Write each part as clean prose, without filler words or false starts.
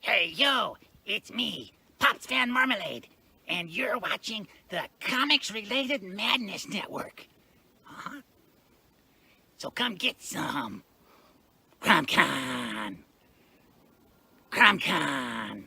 Hey, yo, it's me, Pops Van Marmalade, and you're watching the Comics-Related Madness Network. So come get some. CromCon. CromCon.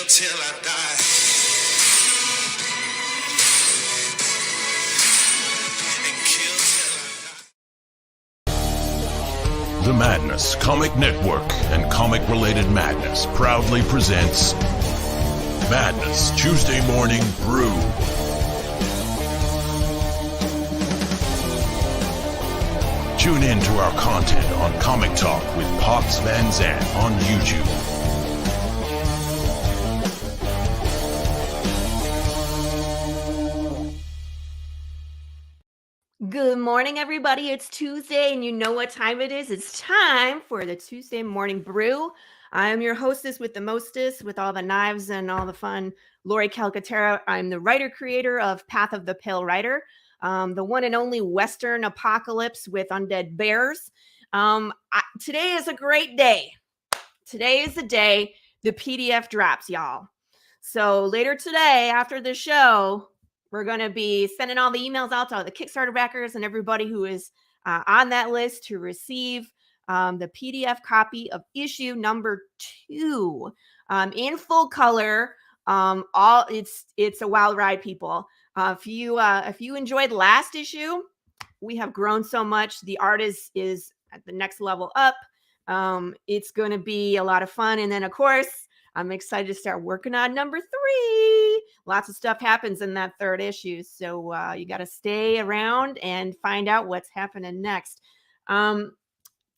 till I die. And kill till I die. The Madness Comic Network and comic-related madness proudly presents Madness Tuesday Morning Brew. Tune in to our content on Comic Talk with Pops Van Zandt on YouTube. Good morning, everybody. It's Tuesday, and you know what time it is. It's time for the Tuesday Morning Brew. I am your hostess with the mostest, with all the knives and all the fun, Laurie Calcaterra. I'm the writer-creator of Path of the Pale Rider, the one and only Western apocalypse with undead bears. Today is a great day. Today is the day the PDF drops, y'all. So later today, after the show, we're going to be sending all the emails out to all the Kickstarter backers and everybody who is on that list to receive the PDF copy of issue number 2 in full color. It's a wild ride, people. If you enjoyed last issue, we have grown so much. The art is at the next level up. It's going to be a lot of fun. And then, of course, I'm excited to start working on number 3. Lots of stuff happens in that third issue. So you got to stay around and find out what's happening next.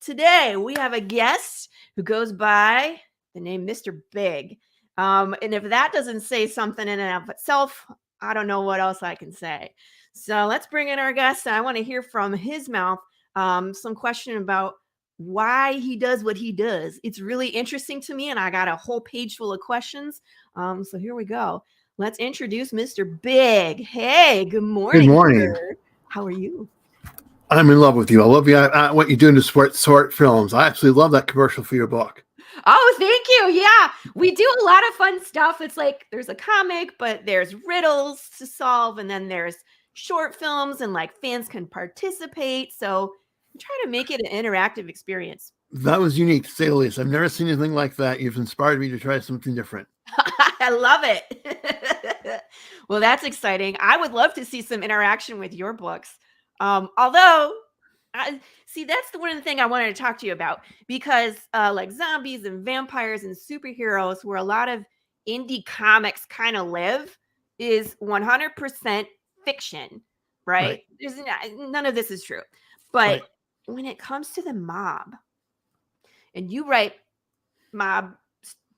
Today, we have a guest who goes by the name Mr. Big. And if that doesn't say something in and of itself, I don't know what else I can say. So let's bring in our guest. I want to hear from his mouth some question about why he does what he does. It's really interesting to me, and I got a whole page full of questions. So here we go. Let's introduce Mr. Big. Hey, good morning. Good morning. Sir. How are you? I'm in love with you. I love you. What you're doing to sort films. I absolutely love that commercial for your book. Oh, thank you. Yeah, we do a lot of fun stuff. It's like there's a comic, but there's riddles to solve, and then there's short films, and like fans can participate. So I'm trying to make it an interactive experience. That was unique, to say the least. I've never seen anything like that. You've inspired me to try something different. I love it. Well, that's exciting. I would love to see some interaction with your books. Although, that's the one thing I wanted to talk to you about, because like zombies and vampires and superheroes, where a lot of indie comics kind of live, is 100% fiction, right? There's none of this is true. But when it comes to the mob, and you write mob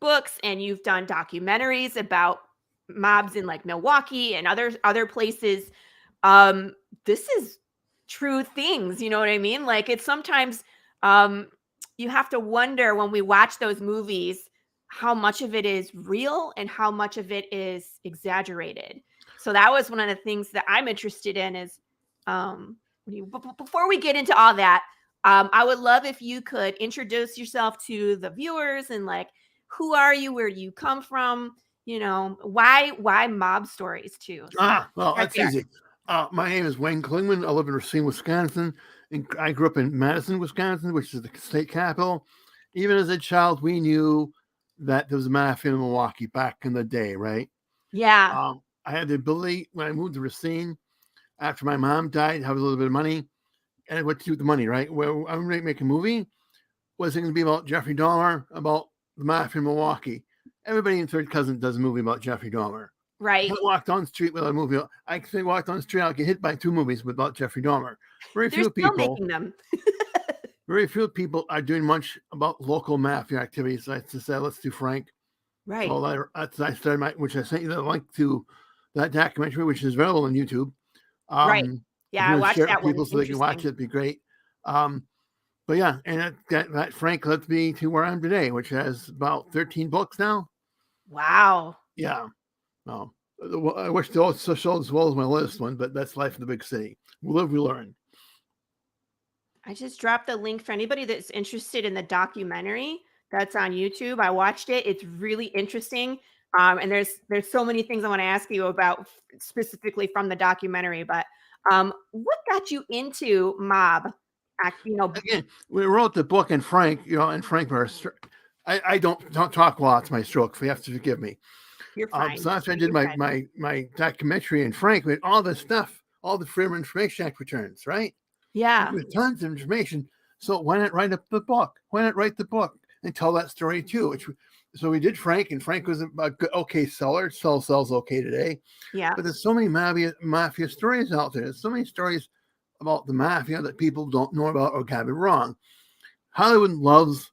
books, and you've done documentaries about mobs in like Milwaukee and other places, this is true things, you know what I mean? Like, it's sometimes you have to wonder when we watch those movies how much of it is real and how much of it is exaggerated. So that was one of the things that I'm interested in is before we get into all that, I would love if you could introduce yourself to the viewers, and like, who are you, where you come from, you know, why mob stories too? So well, that's easy. My name is Wayne Clingman. I live in Racine, Wisconsin. And I grew up in Madison, Wisconsin, which is the state capital. Even as a child, we knew that there was a mafia in Milwaukee back in the day, right? Yeah. I had the ability, when I moved to Racine, after my mom died, have a little bit of money. And what to do with the money, right? Well, I'm going to make a movie. Was it going to be about Jeffrey Dahmer, about the mafia in Milwaukee? Everybody in Third Cousin does a movie about Jeffrey Dahmer. Right. I walked on the street with a movie. I say walked on the street, I'll get hit by 2 movies about Jeffrey Dahmer. Very few people are doing much about local mafia activities. I just said, let's do Frank. Right. So I started which I sent you the link to that documentary, which is available on YouTube. Right. Yeah, I watched that one. People so they can watch it. It'd be great. But yeah, and that Frank led me to where I am today, which has about 13 books now. Wow. Yeah. I wish they all showed as well as my latest one, but that's life in the big city. We live, we learn. I just dropped the link for anybody that's interested in the documentary that's on YouTube. I watched it. It's really interesting. And there's so many things I want to ask you about specifically from the documentary. But what got you into mob? Again, we wrote the book, and Frank, I don't talk a lot. It's my stroke. So you have to forgive me. You're fine. So after I did You're my documentary and Frank with all this stuff, all the Freedom of Information Act returns, right? Yeah. With tons of information. So why not write up the book? Why not write the book and tell that story too? So we did Frank, and Frank was a good, okay seller. Sells okay today. Yeah. But there's so many mafia stories out there. There's so many stories about the mafia that people don't know about or got it wrong. Hollywood loves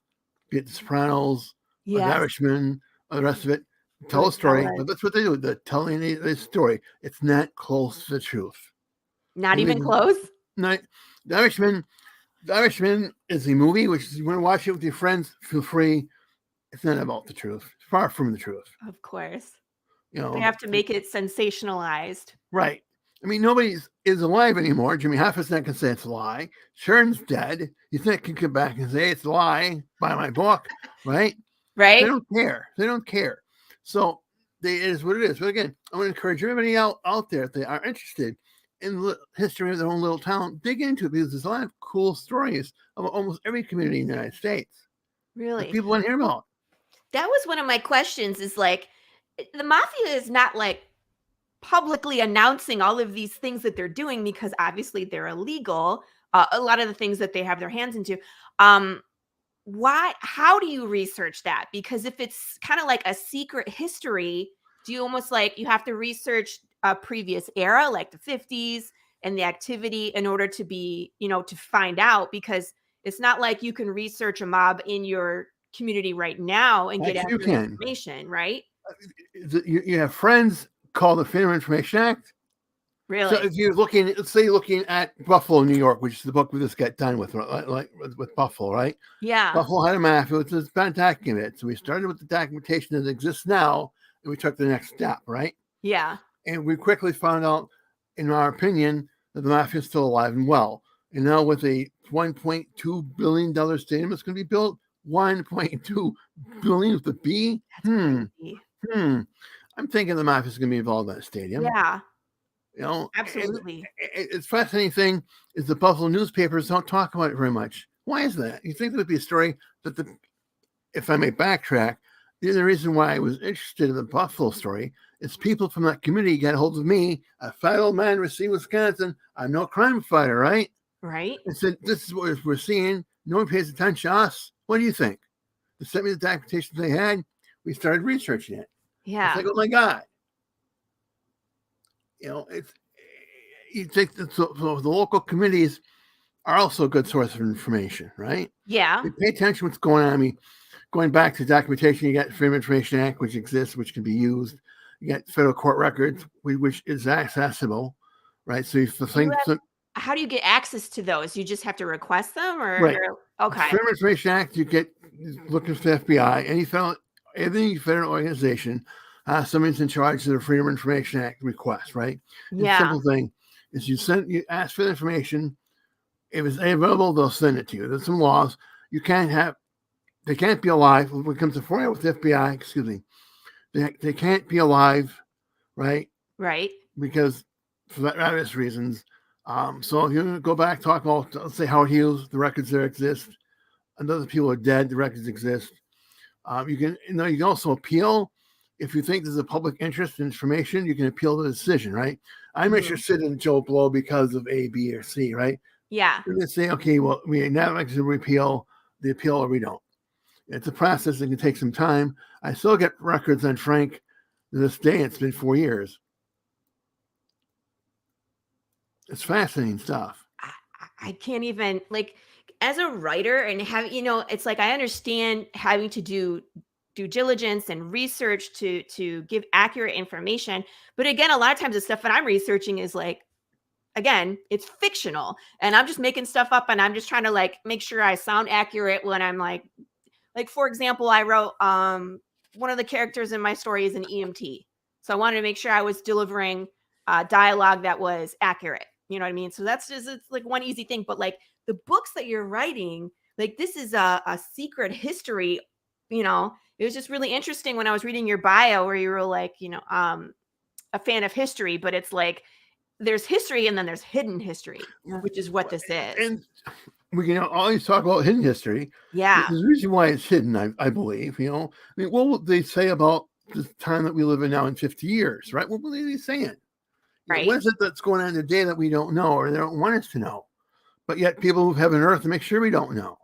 The Sopranos, The Irishman, the rest of it. Tell a story, but that's what they do. They're telling the story. It's not close to the truth. Not even close? No, The Irishman is a movie, which is, you want to watch it with your friends, feel free. It's not about the truth. It's far from the truth. Of course. You know, they have to make it sensationalized. Right. I mean, nobody is alive anymore. Jimmy Hoffa's not going to say it's a lie. Sharon's dead. You think can come back and say it's a lie, buy my book, right? Right. They don't care. They don't care. So it is what it is. But again, I want to encourage everybody out there, if they are interested in the history of their own little town, dig into it, because there's a lot of cool stories of almost every community in the United States. Really? That people want to hear about. That was one of my questions, is like, the mafia is not like publicly announcing all of these things that they're doing, because obviously they're illegal. A lot of the things that they have their hands into. How do you research that? Because if it's kind of like a secret history, do you almost like you have to research a previous era, like the 50s, and the activity in order to be, to find out? Because it's not like you can research a mob in your community right now and get accurate information, right? You have friends called the Freedom of Information Act. Really? So if you're looking, let's say you're looking at Buffalo, New York, which is the book we just got done with, like with Buffalo, right? Yeah. Buffalo had a mafia. It's been documented. So we started with the documentation that exists now, and we took the next step, right? Yeah. And we quickly found out, in our opinion, that the mafia is still alive and well. And now with a $1.2 billion stadium that's going to be built, 1.2 billion with the B. I'm thinking the mafia is going to be involved in that stadium. Yeah. Absolutely. It's fascinating thing is the Buffalo newspapers don't talk about it very much. Why is that? You think there would be a story that if I may backtrack, the other reason why I was interested in the Buffalo story is people from that community got a hold of me, a fat old man from Wisconsin. I'm no crime fighter, right? Right. And said, this is what we're seeing. No one pays attention to us. What do you think? They sent me the documentation they had. We started researching it. Yeah. It's like, oh my God. You think that so the local committees are also a good source of information, right? Yeah. They pay attention to what's going on. I mean, going back to documentation, you got the Freedom of Information Act, which exists, which can be used. You got federal court records, which is accessible, right? So how do you get access to those? You just have to request them, or right. Okay. Freedom of Information Act, you get looking for the FBI, any federal organization. Somebody's in charge of the Freedom of Information Act request, right? Yeah. The simple thing is you ask for the information. If it's available, they'll send it to you. There's some laws. They can't be alive when it comes to FOIA with the FBI, excuse me. They can't be alive, right? Right. Because for various reasons. So if you go back, talk about, let's say, Howard Hughes, the records there exist. And other people are dead, the records exist. You can also appeal. If you think there's a public interest in information, you can appeal the decision, right? I'm interested in Joe Blow because of A, B, or C, right? Yeah. You're going to say, okay, well, we now like to repeal the appeal or we don't. It's a process that can take some time. I still get records on Frank to this day. It's been 4 years. It's fascinating stuff. I can't even, like, as a writer and it's like, I understand having to do due diligence and research to give accurate information. But again, a lot of times the stuff that I'm researching is like, again, it's fictional and I'm just making stuff up and I'm just trying to like make sure I sound accurate when I'm like, for example, I wrote one of the characters in my story is an EMT. So I wanted to make sure I was delivering dialogue that was accurate. You know what I mean? So it's like one easy thing. But like the books that you're writing, like this is a secret history. It was just really interesting when I was reading your bio where you were like, a fan of history, but it's like there's history and then there's hidden history, which is what this is. And we can always talk about hidden history. Yeah. There's a reason why it's hidden, I believe. I mean, what would they say about the time that we live in now in 50 years, right? What were they saying? Right. What is it that's going on today that we don't know or they don't want us to know? But yet people who have an earth to make sure we don't know.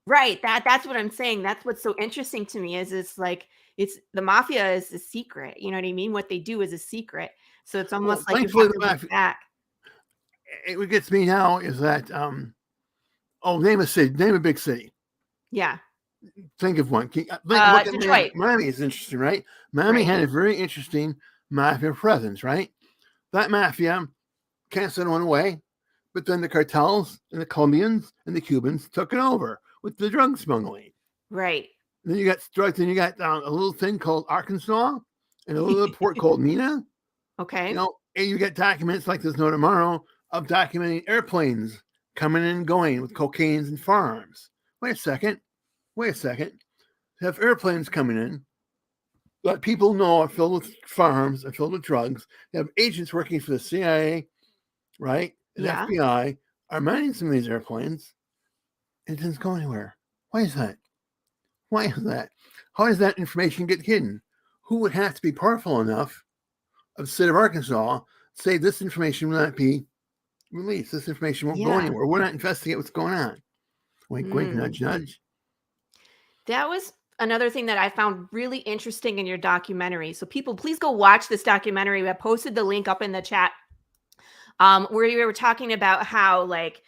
Right. That's what I'm saying. That's what's so interesting to me is it's the mafia is a secret. You know what I mean? What they do is a secret. So it's almost like you thankfully, have to look back. What gets me now is that name a city, name a big city. Yeah. Think of one. Detroit. Miami is interesting, right? Miami had a very interesting mafia presence, right? That mafia can't send one away, but then the cartels and the Colombians and the Cubans took it over with the drug smuggling. Right. And then you got drugs, and you got a little thing called Arkansas and a little port called Mina. Okay. And you get documents like there's no tomorrow of documenting airplanes coming and going with cocaines and firearms. Wait a second. They have airplanes coming in that people know are filled with firearms, are filled with drugs. They have agents working for the CIA, right? And Yeah. FBI are manning some of these airplanes. And it doesn't go anywhere. Why is that? How does that information get hidden? Who would have to be powerful enough of the state of Arkansas say this information will not be released? This information won't go anywhere. We're not investigating what's going on. Wink, wink, nudge, nudge. That was another thing that I found really interesting in your documentary. So people, please go watch this documentary. I posted the link up in the chat where you were talking about how like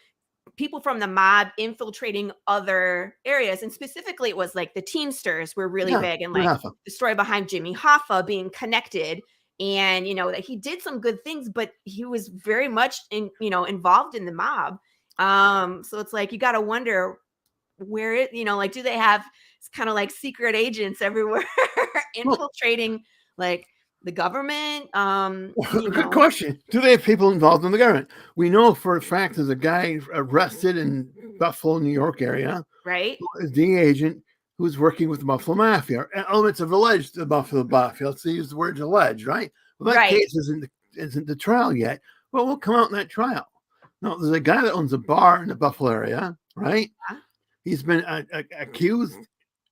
people from the mob infiltrating other areas. And specifically it was like the Teamsters were really big and like the story behind Jimmy Hoffa being connected. And, that he did some good things, but he was very much involved in the mob. So it's like, you got to wonder where it, like, do they have kind of like secret agents everywhere infiltrating like the government? Good question. Do they have people involved in the government? We know for a fact there's a guy arrested in Buffalo, New York area, right? A DEA agent who's working with the Buffalo Mafia. Elements of alleged the Buffalo Mafia. Let's use the word alleged, right? Well, that case isn't the trial yet. Well, we'll come out in that trial. No, there's a guy that owns a bar in the Buffalo area, right? Yeah. He's been accused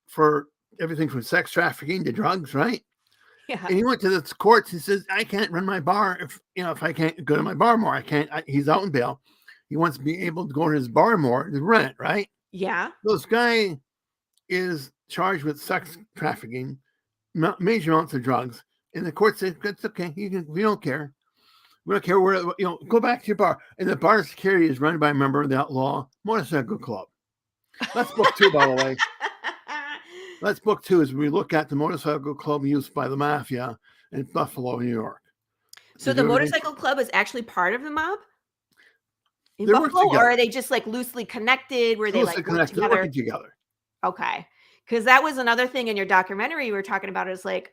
for everything from sex trafficking to drugs, right? Yeah. And he went to the courts. He says, "I can't run my bar if I can't go to my bar more. I can't." He's out in bail. He wants to be able to go to his bar more to rent, right? Yeah. This guy is charged with sex trafficking, major amounts of drugs, and the court says, "That's okay. We don't care. We don't care where. Go back to your bar." And the bar security is run by a member of the outlaw motorcycle club. That's book 2, by the way. That's book 2 as we look at the motorcycle club used by the mafia in Buffalo, New York. So the motorcycle club is actually part of the mob in Buffalo, or are they just like loosely connected? Where they like working together? Okay, because that was another thing in your documentary you were talking about is like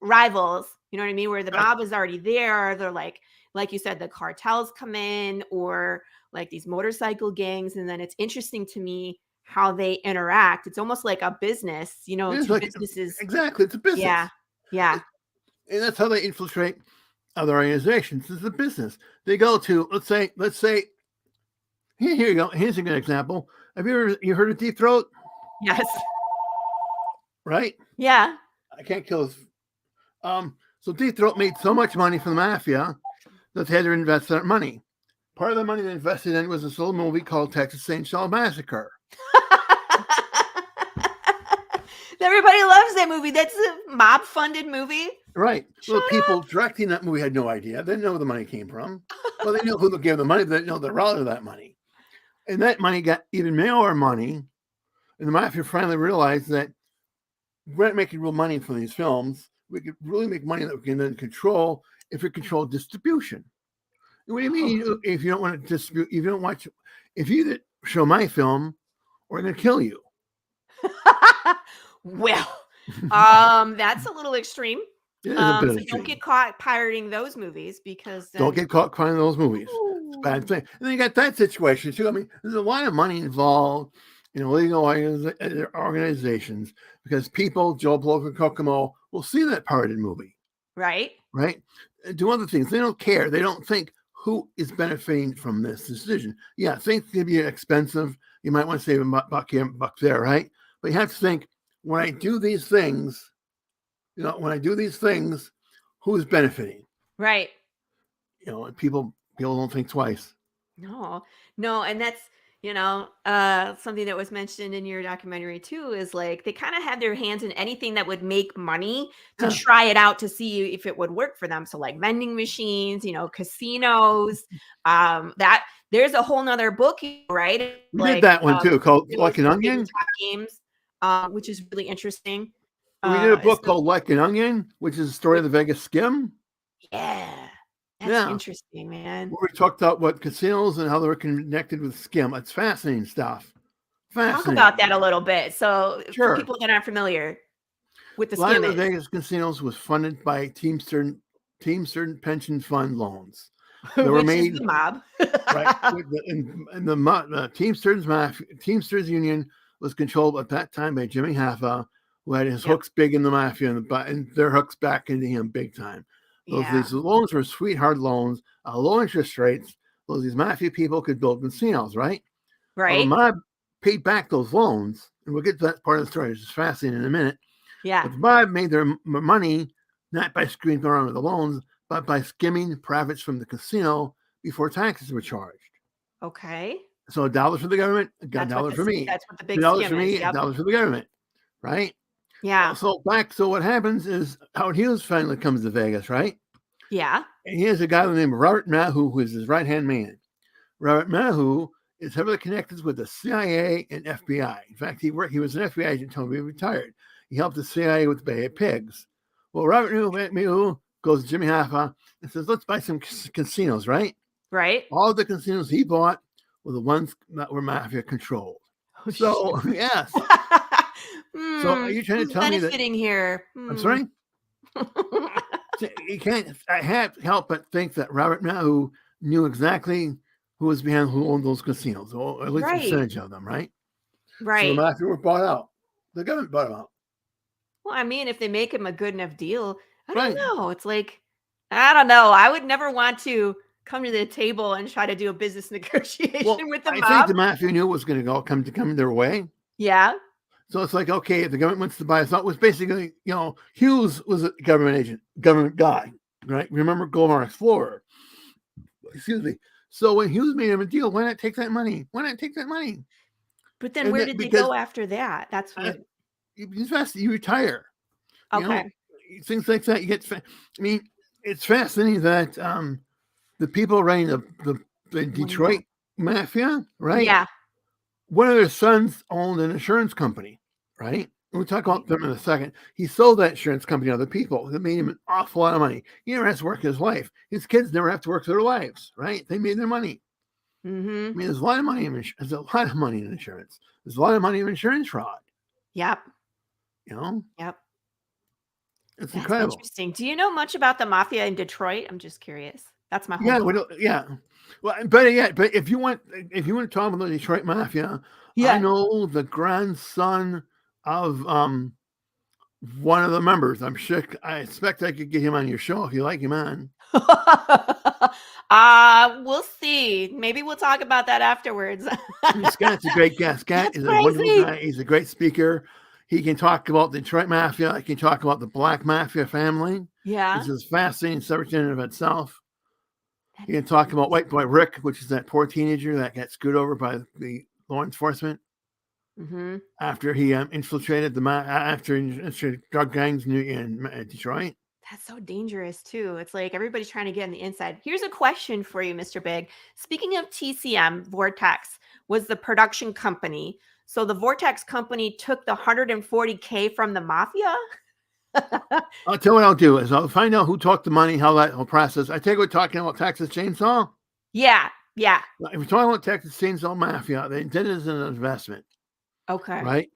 rivals. You know what I mean? Where the mob is already there. They're like you said, the cartels come in, or like these motorcycle gangs, and then it's interesting to me how they interact. It's almost like a business, businesses. Exactly. It's a business. Yeah. Yeah. And that's how they infiltrate other organizations. It's a business. They go to, let's say, here you go. Here's a good example. Have you heard of Deep Throat? Yes. Right? Yeah. I can't kill this. So Deep Throat made so much money from the mafia that they had to invest that money. Part of the money they invested in was this little movie called Texas Chainsaw Massacre. Everybody loves that movie. That's a mob-funded movie. Right. Well, the people directing that movie had no idea. They didn't know where the money came from. Well, they knew who gave the money, but they didn't know the route of that money. And that money got even more money. And the mafia finally realized that we're not making real money from these films. We could really make money that we can then control if we control distribution. What do you mean if you don't want to distribute, if you don't watch, if you show my film, we're going to kill you. Well, that's a little extreme. So don't get caught pirating those movies because don't get caught pirating those movies. It's a bad thing. And then you got that situation too. I mean, there's a lot of money involved in illegal organizations because people, Joe Blow and Kokomo, will see that pirated movie. Right. Right. Do other things. They don't care. They don't think who is benefiting from this decision. Yeah, things can be expensive. You might want to save a buck here, buck there, right? But you have to think, when I do these things, when I do these things, who's benefiting? Right. And people don't think twice. No, and that's something that was mentioned in your documentary too is like they kind of had their hands in anything that would make money to Yeah. try it out to see if it would work for them. So like vending machines, casinos, that there's a whole nother book, right? We did that one too, called Like an Onion. Games, which is really interesting. We did a book called Like an Onion, which is the story of the Vegas Skim. Yeah. That's interesting, man. Where we talked about what casinos and how they were connected with Skim. It's fascinating stuff. Talk about that a little bit. So Sure. For people that aren't familiar with the Skim. A lot of the Skim Vegas casinos was funded by Teamster pension fund loans. They were made is the mob. right. And the Teamsters Union was controlled at that time by Jimmy Hoffa, who had his hooks big in the mafia and their hooks back into him big time. These loans were sweetheart loans, low interest rates. These mafia people could build casinos, right? Right. Well, the mob paid back those loans, and we'll get to that part of the story, which is fascinating in a minute. Yeah. But the mob made their money not by screwing around with the loans, but by skimming profits from the casino before taxes were charged. Okay. So $1 for the government, $1 for me. That's what the big $1 skim for me, is. Yep. $1 for the government, right? Yeah. So what happens is Howard Hughes finally comes to Vegas, right? Yeah. And he has a guy named Robert Maheu, who is his right-hand man. Robert Maheu is heavily connected with the CIA and FBI. In fact, he was an FBI agent until he retired. He helped the CIA with the Bay of Pigs. Well, Robert Maheu goes to Jimmy Hoffa and says, let's buy some casinos, right? Right. All the casinos he bought were the ones that were mafia controlled. Oh, so, yes. So are you trying to tell me that? Benefiting here. I'm sorry? I can't help but think that Robert Maheu knew exactly who was behind who owned those casinos, or at least a percentage of them, right? Right. So the mafia were bought out. The government bought them out. Well, I mean, if they make him a good enough deal, I Right. don't know. It's like, I don't know. I would never want to come to the table and try to do a business negotiation with the mob. I think the mafia knew it was going to come their way. Yeah. So it's like, okay, if the government wants to buy us out, it was basically, Hughes was a government guy, right? Remember Goldmar Explorer? Excuse me. So when Hughes made him a deal, why not take that money? But then where did they go after that? That's what you retire. Okay. Things like that. You get. It's fascinating that the people running the Detroit mafia, right? Yeah. One of their sons owned an insurance company, right? We'll talk about them in a second. He sold that insurance company to other people. That made him an awful lot of money. He never has to work his life. His kids never have to work their lives, right? They made their money. Mm-hmm. There's a lot of money in insurance. There's a lot of money in insurance. There's a lot of money in insurance fraud. Yep. Yep. That's That's incredible. Interesting. Do you know much about the mafia in Detroit? I'm just curious. That's my whole yeah. Well, but if you want to talk about the Detroit mafia, I know the grandson of one of the members. I expect I could get him on your show if you like him on. We'll see. Maybe we'll talk about that afterwards. Scott's a great guest. Scott is a wonderful guy. He's a great speaker. He can talk about the Detroit mafia. He can talk about the Black Mafia family. Yeah. This is fascinating subject in and of itself. He can talk about White Boy Rick, which is that poor teenager that got screwed over by the law enforcement after he infiltrated drug gangs in Detroit. That's so dangerous too. It's like everybody's trying to get on the inside. Here's a question for you, Mr. Big. Speaking of TCM, Vortex was the production company. So the Vortex company took the $140K from the mafia? I'll tell you what I'll do is I'll find out who took the money, how that whole process. I take we're talking about Texas Chainsaw. Yeah. If we're talking about Texas Chainsaw Mafia, they did it as an investment. Okay. Right.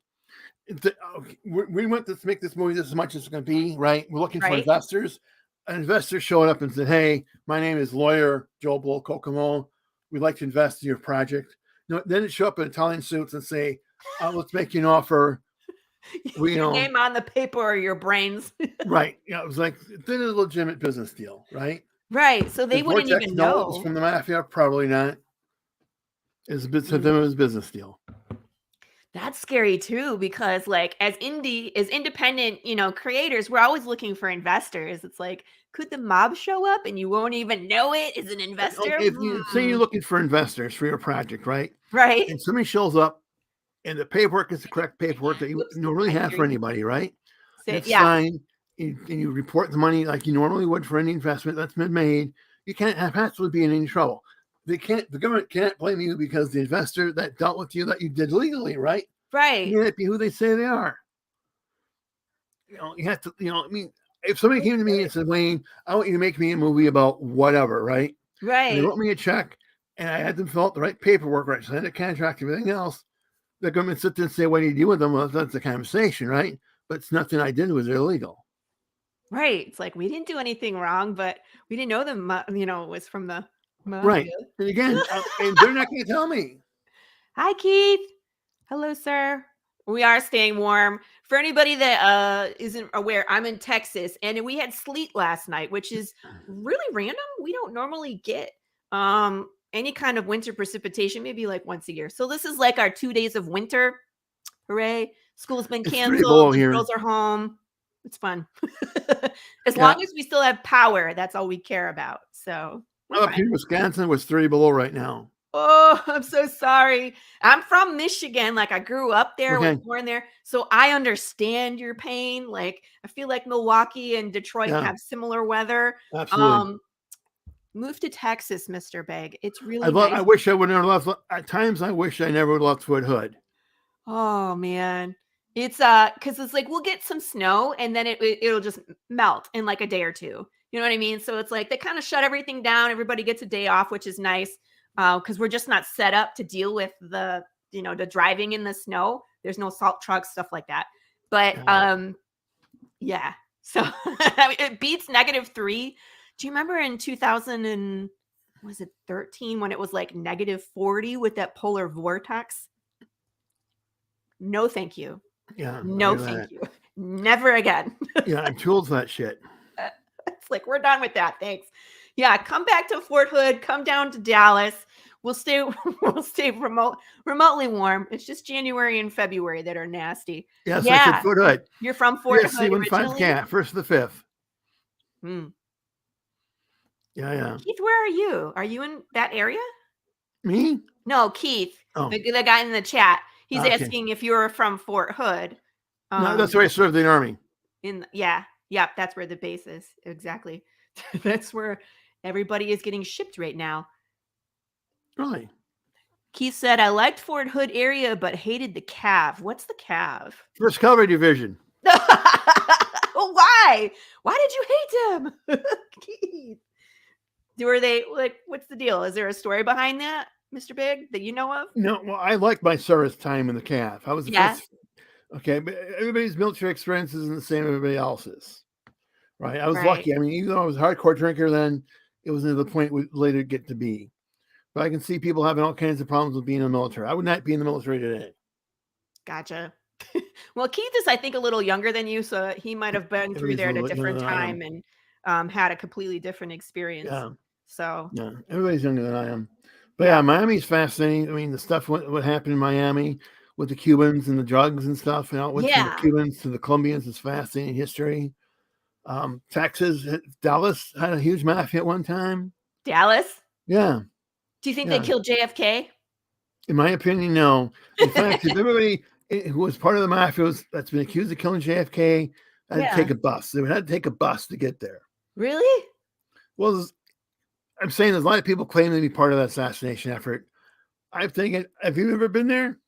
We want to make this movie as much as it's going to be. Right. We're looking for investors. An investor showed up and said, "Hey, my name is lawyer Joe Blow Kokomo. We'd like to invest in your project." Then it show up in Italian suits and say, "Let's make you an offer." Your name on the paper or your brains. Right. It was like it did a legitimate business deal, right? Right. So they wouldn't even know. It was from the mafia, probably not. It's a bit to them, it was a business deal. That's scary too, because like as independent, creators, we're always looking for investors. It's like, could the mob show up and you won't even know it is an investor? Okay, if you say you're looking for investors for your project, right? Right. And somebody shows up and the paperwork is the correct paperwork that you Whoops, normally I have hear for you. anybody, right? And it's Yeah. signed, and you report the money like you normally would for any investment that's been made. You can't absolutely be in any trouble. The government can't blame you because the investor that dealt with you that you did legally, right? Right. You can't be who they say they are. You have to, I mean, if somebody came to me and said, Wayne, I want you to make me a movie about whatever, right? And they Right. wrote me a check and I had them fill out the right paperwork, right? Sign a contract, everything else. The government sit there and say, what do you do with them? Well, that's a conversation, right? But it's nothing I did was illegal. Right. It's like we didn't do anything wrong, but we didn't know it was from the mafia. Right. And again, and they're not going to tell me. Hi, Keith. Hello, sir. We are staying warm. For anybody that isn't aware, I'm in Texas, and we had sleet last night, which is really random. We don't normally get any kind of winter precipitation, maybe like once a year. So this is like our 2 days of winter. Hooray. School's been It's 3 canceled. below The here. girls are home. It's fun. As Yeah. long as we still have power, that's all we care about. So we're Up fine. here in Wisconsin was 3 below right now. Oh, I'm so sorry. I'm from Michigan. Like I grew up there, was Okay. born there. So I understand your pain. Like I feel like Milwaukee and Detroit Yeah. have similar weather. Absolutely. Move to Texas, Mr. Beg. It's really I nice. wish I would have left. At times, I wish I never would have left Fort Hood. Oh man. It's because it's like we'll get some snow and then it'll just melt in like a day or two. You know what I mean? So it's like they kind of shut everything down. Everybody gets a day off, which is nice. Because we're just not set up to deal with the driving in the snow. There's no salt trucks, stuff like that. But yeah. So I mean, it beats -3. Do you remember in 2000 and was it 13 when it was like -40 with that polar vortex? No, thank you. Yeah. No, thank you. Never again. Yeah, I'm too old for that shit. It's like we're done with that. Thanks. Yeah, come back to Fort Hood. Come down to Dallas. We'll stay. We'll stay remotely warm. It's just January and February that are nasty. Yes, Yeah. I said Fort Hood. You're from Fort Yes, Hood originally. C-15 first to the 5th. Hmm. Yeah. Keith, where are you? Are you in that area? Me? No, Keith. Oh. The guy in the chat. He's Okay. asking if you're from Fort Hood. No, that's where I served in the Army. Yep, that's where the base is. Exactly. That's where everybody is getting shipped right now. Really? Keith said, I liked Fort Hood area, but hated the Cav. What's the Cav? First Cavalry Division. Why? Why did you hate them? Keith. Were they like, what's the deal? Is there a story behind that, Mr. Big, that you know of? No, well, I liked my service time in the CAF. I was the Yeah. first. Okay, but everybody's military experience isn't the same as everybody else's. Right? I was Right. lucky. I mean, even though I was a hardcore drinker then, it wasn't to the point we later get to be. But I can see people having all kinds of problems with being in the military. I would not be in the military today. Gotcha. Well, Keith is, I think, a little younger than you, so he might have been through Everybody's there a at a little different younger than I am. time and had a completely different experience. Yeah. So Yeah, everybody's younger than I am. But yeah, Miami's fascinating. I mean, the stuff what happened in Miami with the Cubans and the drugs and stuff, you know, went from the Cubans to the Colombians is fascinating history. Texas, Dallas had a huge mafia at one time. Dallas? Yeah. Do you think they killed JFK? In my opinion, no. In fact, if everybody who was part of the mafia that's been accused of killing JFK had to take a bus. They would have to take a bus to get there. Really? Well, I'm saying there's a lot of people claiming to be part of that assassination effort. I'm thinking, have you ever been there?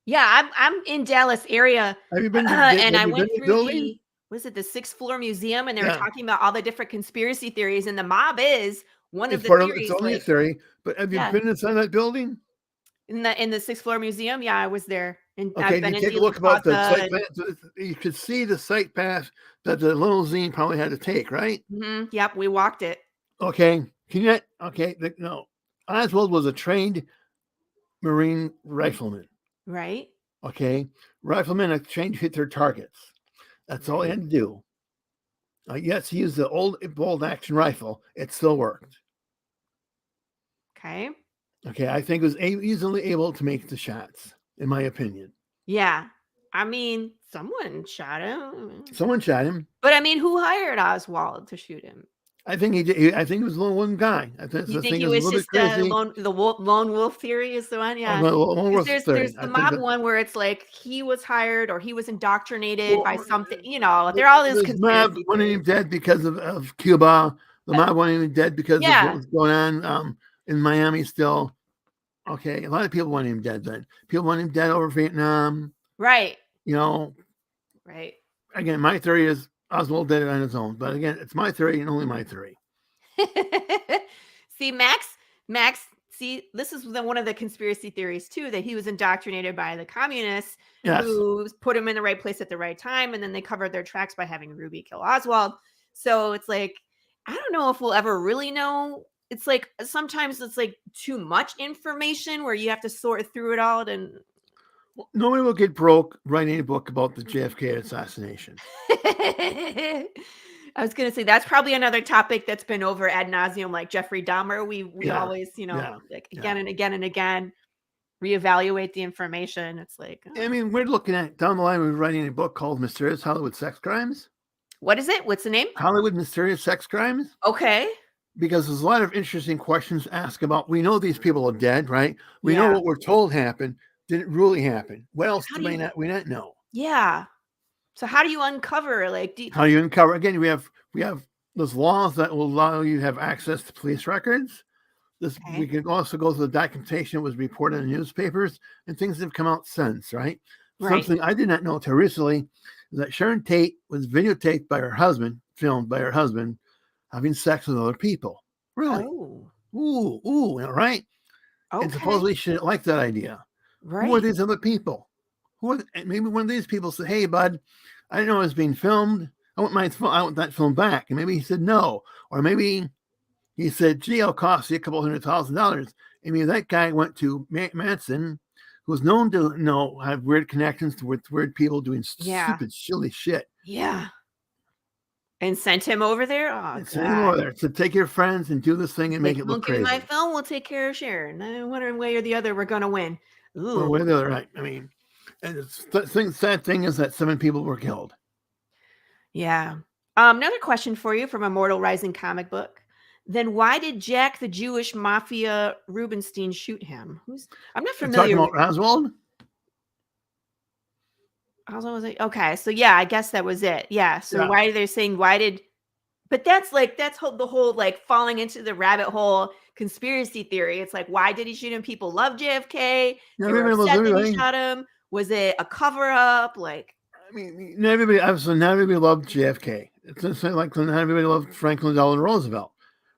Yeah, I'm in Dallas area. Have you been to and I went through building? the 6th floor museum, and they were Yeah. talking about all the different conspiracy theories, and the mob is one of It's the part of theories. it's only a theory, but have you been inside that building? In the 6th floor museum? Yeah, I was there. And Okay, I've been you in take a look about the Plaza site path. You could see the site path that the limousine probably had to take, right? Mhm, yep, we walked it. Okay. Can you not? Okay. No. Oswald was a trained Marine rifleman. Right? Okay. Riflemen are trained to hit their targets. That's all he had to do. Yes, he used the old bolt action rifle. It still worked. Okay. Okay. I think it was easily able to make the shots, in my opinion. Yeah. I mean, someone shot him. Someone shot him. But I mean, who hired Oswald to shoot him? I think he did. I think it was the one guy. I think You the think thing he is a was little bit just crazy. lone wolf theory is the one? Oh, Yeah. no, one 'Cause was there's thing. the mob one where it's like he was hired or he was indoctrinated by Well, something, they're all these this mob conspiracy wanted him theories. dead because of Cuba. The mob wanted him dead because of what Yeah. was going on in Miami still. Okay, a lot of people want him dead then. People want him dead over Vietnam. Right. Right. Again, my theory is Oswald did it on his own. But again, it's my theory and only my theory. See, see, this is one of the conspiracy theories too, that he was indoctrinated by the communists who put him in the right place at the right time, and then they covered their tracks by having Ruby kill Oswald. So it's like, I don't know if we'll ever really know. It's like sometimes it's like too much information where you have to sort through it all. And nobody will get broke writing a book about the JFK assassination. I was going to say that's probably another topic that's been over ad nauseum, like Jeffrey Dahmer. We always, like again and again and again, reevaluate the information. It's like, I mean, we're looking at down the line. We're writing a book called Mysterious Hollywood Sex Crimes. What is it? What's the name? Hollywood Mysterious Sex Crimes. Okay. Because there's a lot of interesting questions asked about. We know these people are dead, right? We know what we're told happened didn't really happen. What else do we not know? Yeah. So how do you uncover? How do you uncover? Again, we have those laws that will allow you to have access to police records. We can also go to the documentation that was reported in the newspapers and things that have come out since, right? Something I did not know until recently is that Sharon Tate was videotaped by her husband, filmed by her husband, having sex with other people. Really? Oh. Ooh, right? Okay. And supposedly she didn't like that idea. Right. Who are these other people? Maybe one of these people said, "Hey, bud, I didn't know it was being filmed. I want that film back." And maybe he said no. Or maybe he said, "Gee, it'll cost you a couple $100,000. And maybe that guy went to Manson, who's known to have weird connections with weird people doing stupid, silly shit. Yeah. And sent him over there? Oh, sent him over there. So take your friends and do this thing and make it look crazy. Give me my film, we'll take care of Sharon. I'm wondering way or the other we're going to win. Ooh. Or way or the other, right. I mean, and the sad thing is that 7 people were killed. Yeah. Another question for you from Immortal Rising comic book. Then why did Jack the Jewish Mafia Rubenstein shoot him? I'm not familiar. Talking about Oswald? Was like, okay, so yeah, I guess that was it. Yeah. So why are they saying but that's the whole like falling into the rabbit hole conspiracy theory. It's like, why did he shoot him? People love JFK. They were upset that he shot him. Was it a cover up? Like, I mean, not everybody loved JFK. It's just like not everybody loved Franklin Delano Roosevelt,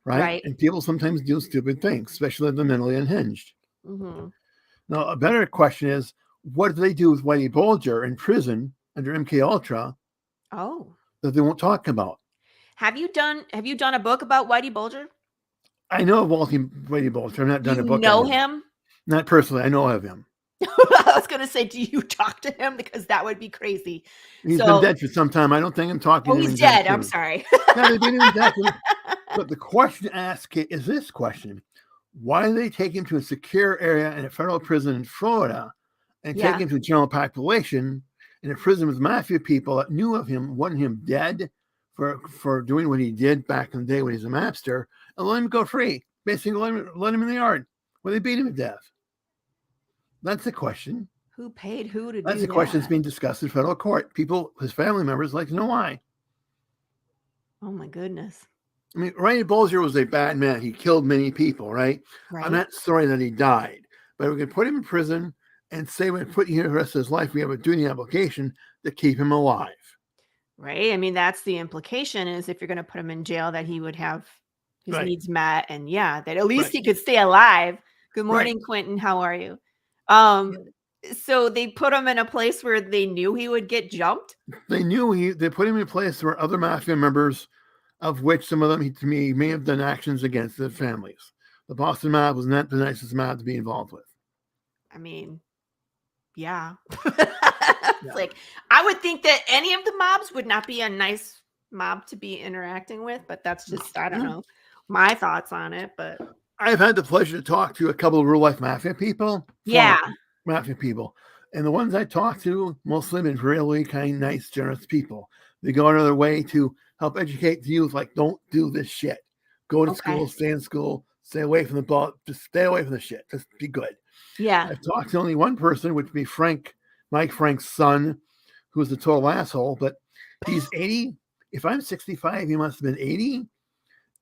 right? And people sometimes do stupid things, especially the mentally unhinged. Mm-hmm. Now, a better question is, what do they do with Whitey Bulger in prison under MK Ultra? Oh, that they won't talk about. Have you done a book about Whitey Bulger? I know of Whitey Bulger. I've not done a book. You know him? Not personally. I know of him. I was going to say, do you talk to him? Because that would be crazy. He's been dead for some time. I don't think I'm talking to him. He's dead. I'm sorry. No, but the question asked is this question. Why did they take him to a secure area in a federal prison in Florida and take him to the general population in a prison with mafia people that knew of him, wanted him dead for doing what he did back in the day when he was a mobster, and let him go free? Basically, let him in the yard where they beat him to death. That's the question. Who paid who to do that? That's the question that's being discussed in federal court. People, his family members, like to know why. Oh my goodness. I mean, Whitey Bulger was a bad man. He killed many people, right? I'm not sorry that he died, but we could put him in prison and say we're putting him the rest of his life. We have a duty obligation to keep him alive. Right. I mean, that's the implication is if you're going to put him in jail, that he would have his needs met. And that at least he could stay alive. Good morning, Quentin. How are you? So they put him in a place where they knew he would get jumped. They put him in a place where other mafia members, of which some of them to me may have done actions against their families. The Boston mob was not the nicest mob to be involved with. I mean, yeah. Like, I would think that any of the mobs would not be a nice mob to be interacting with, but that's just, I don't know, my thoughts on it. But I've had the pleasure to talk to a couple of real life mafia people. Yeah. Mafia people. And the ones I talk to, mostly been really kind, nice, generous people. They go out of their way to help educate the youth, like, don't do this shit. Go to Okay. school, stay in school, stay away from the ball, just stay away from the shit. Just be good. Yeah. I've talked to only one person, which would be Mike Frank's son, who's a total asshole, but he's 80. If I'm 65, he must have been 80.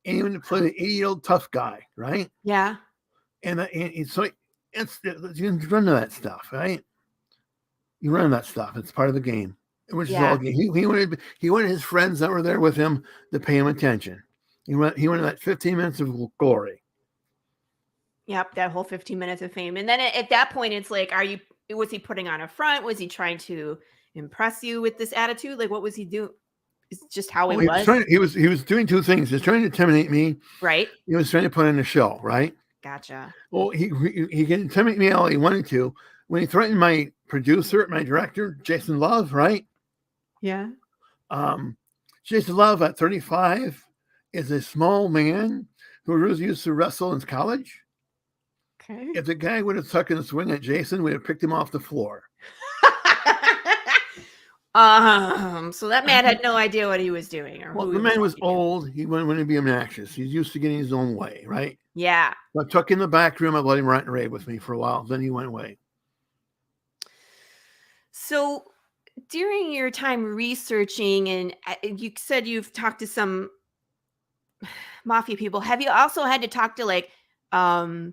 And he went to play the 80-year-old tough guy, right? Yeah. And so you run to that stuff, right? You run that stuff. It's part of the game, which is all game. He wanted his friends that were there with him to pay him attention. He wanted that 15 minutes of glory. Yep, that whole 15 minutes of fame. And then at that point, it's like, was he putting on a front? Was he trying to impress you with this attitude? Like, what was he doing? It's just how he was. He was doing two things. He was trying to intimidate me. Right. He was trying to put on a show, right? Gotcha. Well, he can intimidate me all he wanted to. When he threatened my producer, my director, Jason Love, right? Yeah. Jason Love at 35 is a small man who was used to wrestle in college. Okay. If the guy would have taken a swing at Jason, we'd have picked him off the floor. So that man had no idea what he was doing. Well, the man was old. He wanted to be obnoxious. He's used to getting his own way, right? Yeah. So I took in the back room. I let him rant and rave with me for a while. Then he went away. So during your time researching, and you said you've talked to some mafia people, have you also had to talk to like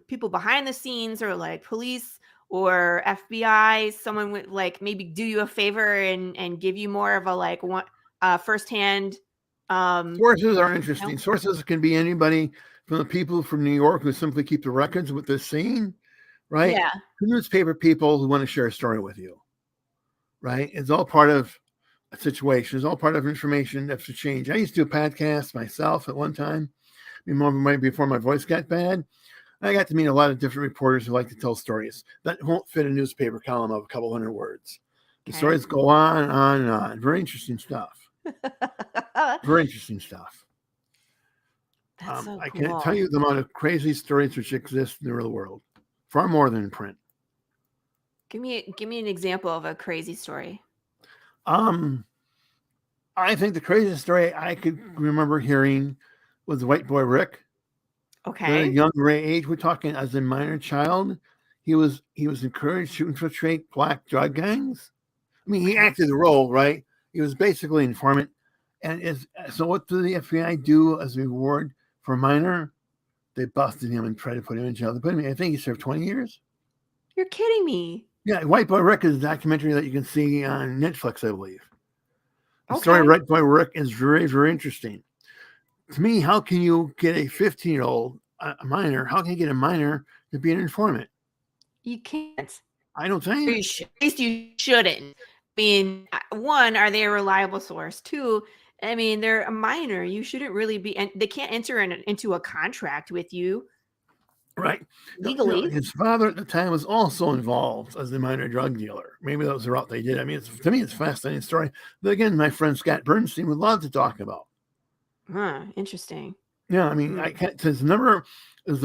people behind the scenes or like police or FBI, someone would like maybe do you a favor and give you more of a like firsthand sources are interesting. Sources can be anybody from the people from New York who simply keep the records with the scene, right? Yeah. To newspaper people who want to share a story with you, right? It's all part of a situation. It's all part of information that's to change. I used to do a podcast myself at one time, before my voice got bad. I got to meet a lot of different reporters who like to tell stories that won't fit a newspaper column of a couple hundred words. The stories go on and on and on. Very interesting stuff. Very interesting stuff. That's so I cool. can't tell you the amount of crazy stories which exist in the real world. Far more than in print. Give me an example of a crazy story. I think the craziest story I could remember hearing was the white boy Rick. Okay. At a young age, we're talking as a minor child, he was encouraged to infiltrate black drug gangs. I mean, he acted the role, right? He was basically an informant. And so what did the FBI do as a reward for a minor? They busted him and tried to put him in jail. I think he served 20 years. You're kidding me. Yeah, White Boy Rick is a documentary that you can see on Netflix, I believe. The story of White Boy Rick is very, very interesting. To me, how can you get a 15-year-old, a minor, how can you get a minor to be an informant? You can't. I don't think. At least you shouldn't. I mean, one, are they a reliable source? Two, I mean, they're a minor. You shouldn't really be, and they can't enter into a contract with you. Right. Legally. His father at the time was also involved as a minor drug dealer. Maybe that was the route they did. I mean, to me, it's a fascinating story that, again, my friend Scott Bernstein would love to talk about. Interesting. Yeah, I mean, there's a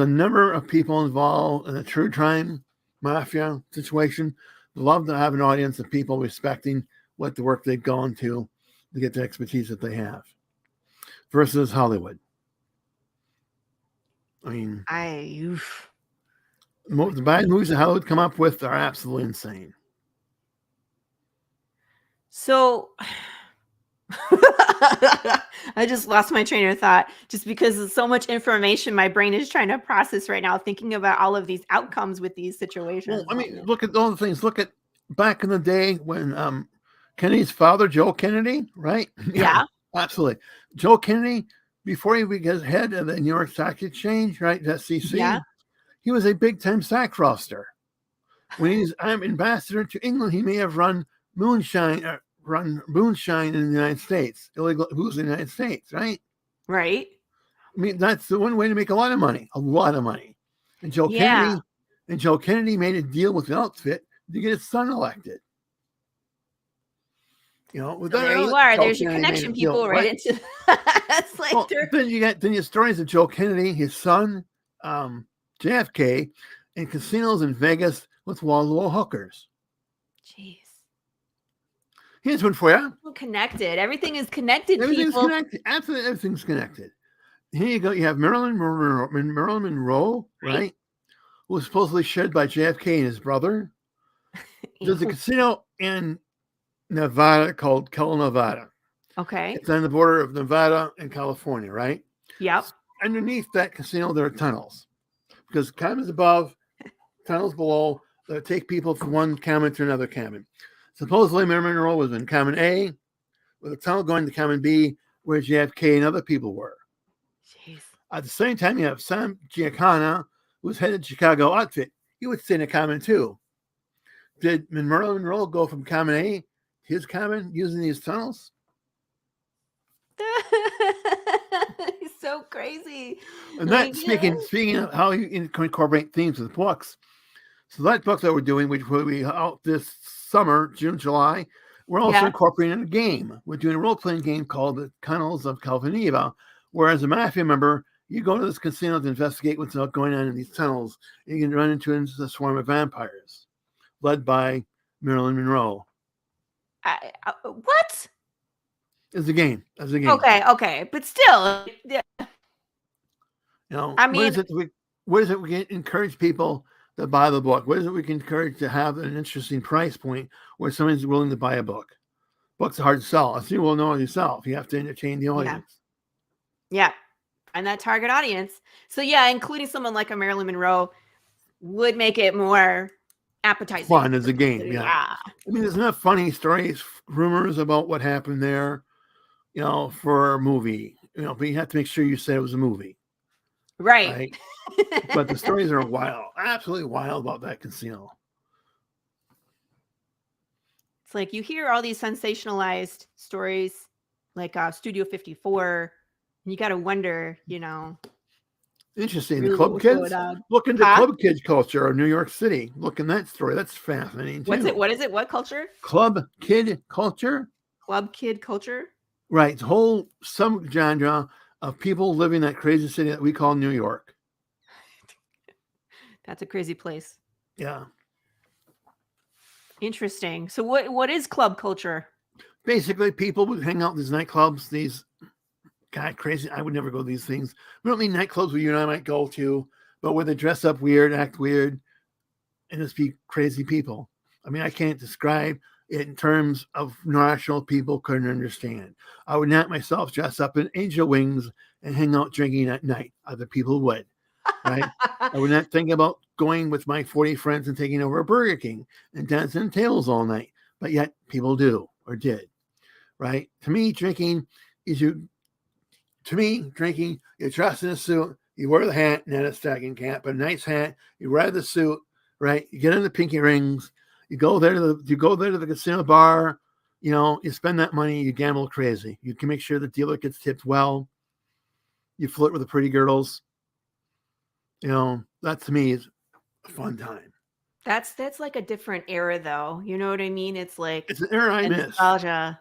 number of people involved in a true crime mafia situation. They love to have an audience of people respecting what the work they've gone to get the expertise that they have versus Hollywood. I mean, the bad movies that Hollywood come up with are absolutely insane. So I just lost my train of thought just because of so much information my brain is trying to process right now, thinking about all of these outcomes with these situations. Well, I mean, look at all the things. Look at back in the day when Kennedy's father, Joe Kennedy, right? Yeah. Absolutely. Joe Kennedy, before he was head of the New York Stock Exchange, right, SEC, he was a big-time sack froster. When he's ambassador to England, he may have run moonshine in the United States, illegal booze in the United States, right? Right. I mean, that's the one way to make a lot of money. And Joe Kennedy made a deal with the outfit to get his son elected. You know, with there you are. There's your connection, people, right into. It's like then you have stories of Joe Kennedy, his son, JFK, in casinos in Vegas with wall-to-wall hookers. Jeez. Here's one for you. So connected. Everything is connected, Everything's people. connected. Absolutely, everything's connected. Here you go. You have Marilyn Monroe, right? Who was supposedly shed by JFK and his brother. There's a casino in Nevada called Cal Nevada. Okay. It's on the border of Nevada and California, right? Yep. Underneath that casino, there are tunnels because cabins above, tunnels below that take people from one cabin to another cabin. Supposedly, Marilyn Monroe was in cabin A with a tunnel going to cabin B where JFK and other people were. Jeez. At the same time, you have Sam Giancana, who was headed to Chicago outfit. He would stay in a cabin too. Did Marilyn Monroe go from cabin A to his cabin using these tunnels? He's so crazy. And that speaking of how you incorporate themes with books. So that book that we're doing, which will be out this summer, June, July, we're also incorporating a game. We're doing a role-playing game called The Tunnels of Calviniva, where as a mafia member, you go to this casino to investigate what's going on in these tunnels, and you can run into a swarm of vampires, led by Marilyn Monroe. What? It's a game. It's a game. Okay. But still, You know, I mean, what is it we can encourage people to buy the book? What is it we can encourage to have an interesting price point where somebody's willing to buy a book? Books are hard to sell. As you will know yourself, you have to entertain the audience. Yeah. And that target audience. So yeah, including someone like a Marilyn Monroe would make it more appetizing. Fun as a game. Yeah. I mean, there's enough funny stories, rumors about what happened there, you know, for a movie, you know, but you have to make sure you say it was a movie. Right. But the stories are wild, absolutely wild about that casino. It's like you hear all these sensationalized stories like Studio 54, and you got to wonder, you know. Interesting. Really The club kids. Look into club kids culture of New York City. Look in that story. That's fascinating too. What's it? What is it? What culture? Club kid culture. Club kid culture. Right. It's a whole subgenre of people living that crazy city that we call New York. That's a crazy place. Yeah. Interesting. So what is club culture? Basically, people would hang out in these nightclubs, these crazy. I would never go to these things. We don't mean nightclubs where you and I might go to, but where they dress up weird, act weird, and just be crazy people. I mean, I can't describe it in terms of rational people couldn't understand. I would not myself dress up in angel wings and hang out drinking at night. Other people would, right? I would not think about going with my 40 friends and taking over a Burger King and dancing tables all night, but yet people do or did, right? To me, drinking, you dress in a suit, you wear the hat, not a stocking cap, but a nice hat, you wear the suit, right? You get in the pinky rings, you go there to the casino bar, you know, you spend that money, you gamble crazy. You can make sure the dealer gets tipped well. You flirt with the pretty girls. You know, that to me is a fun time. That's like a different era though. You know what I mean? It's like it's an era I miss. Nostalgia.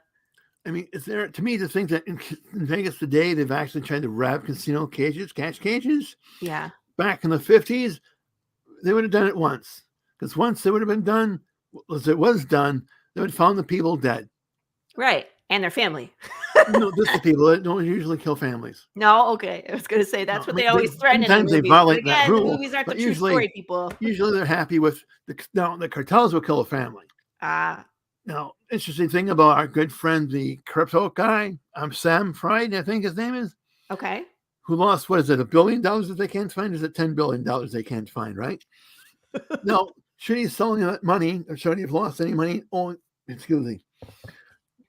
I mean, it's there to me to think that in Vegas today they've actually tried to wrap casino cages, cash cages. Yeah. Back in the 50s, they would have done it once. Because once it would have been done, as it was done, they would have found the people dead. Right. And their family. No, this is people that don't usually kill families. No, okay. I was going to say that's what they always threaten. Sometimes they violate that rule. The movies aren't the true story, people. Usually they're happy with the cartels will kill a family. Now, interesting thing about our good friend, the crypto guy, Sam Fried, I think his name is. Okay. Who lost, what is it, $1 billion that they can't find? Is it $10 billion they can't find, right? No, should he selling that money, or should he have lost any money? Oh, excuse me.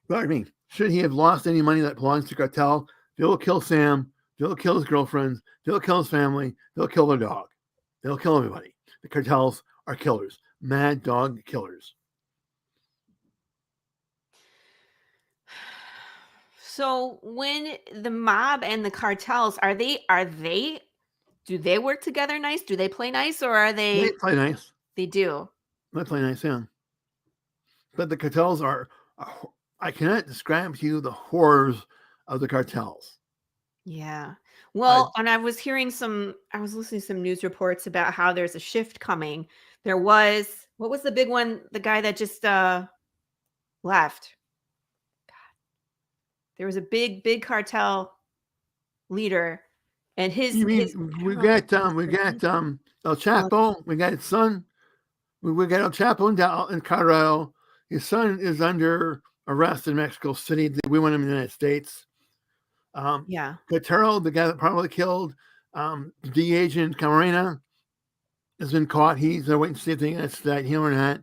Pardon me. Should he have lost any money that belongs to cartel? They'll kill Sam. They'll kill his girlfriends. They'll kill his family. They'll kill their dog. They'll kill everybody. The cartels are killers. Mad dog killers. So when the mob and the cartels, do they work together nice? Do they play nice, or are they? They play nice. They do. They play nice, yeah. But the cartels are, I cannot describe to you the horrors of the cartels. Yeah. Well, and I was listening to some news reports about how there's a shift coming There was, what was the big one? The guy that just left. God. There was a big cartel leader, and his You mean we got El Oh, Chapo, we got his son, we got El Chapo in Colorado. His son is under arrest in Mexico City. We want him in the United States. yeah. Cotero, the guy that probably killed the agent Camarena, has been caught. He's waiting to see if they get that him or not.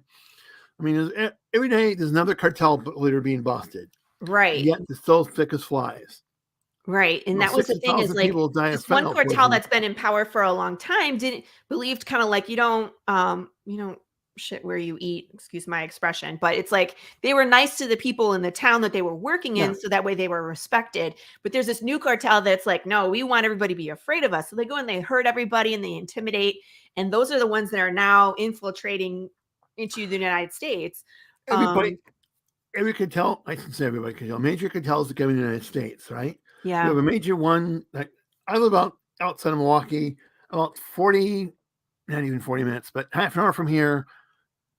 I mean, every day there's another cartel leader being busted. Right. Yet it's so thick as flies. Right. And Well, that was the thing, is 60,000 like people die of this one fentanyl cartel poisoning. that's been in power for a long time believed kind of like you don't shit where you eat, excuse my expression, but it's like they were nice to the people in the town that they were working in, Yeah. so that way they were respected. But there's this new cartel that's like, no, we want everybody to be afraid of us. So they go and they hurt everybody and they intimidate. And those are the ones that are now infiltrating into the United States. Every cartel, I should say everybody cartel, major cartels that come in the United States, right? Yeah. We have a major one that I live outside of Milwaukee, about 40, not even 40 minutes, but half an hour from here,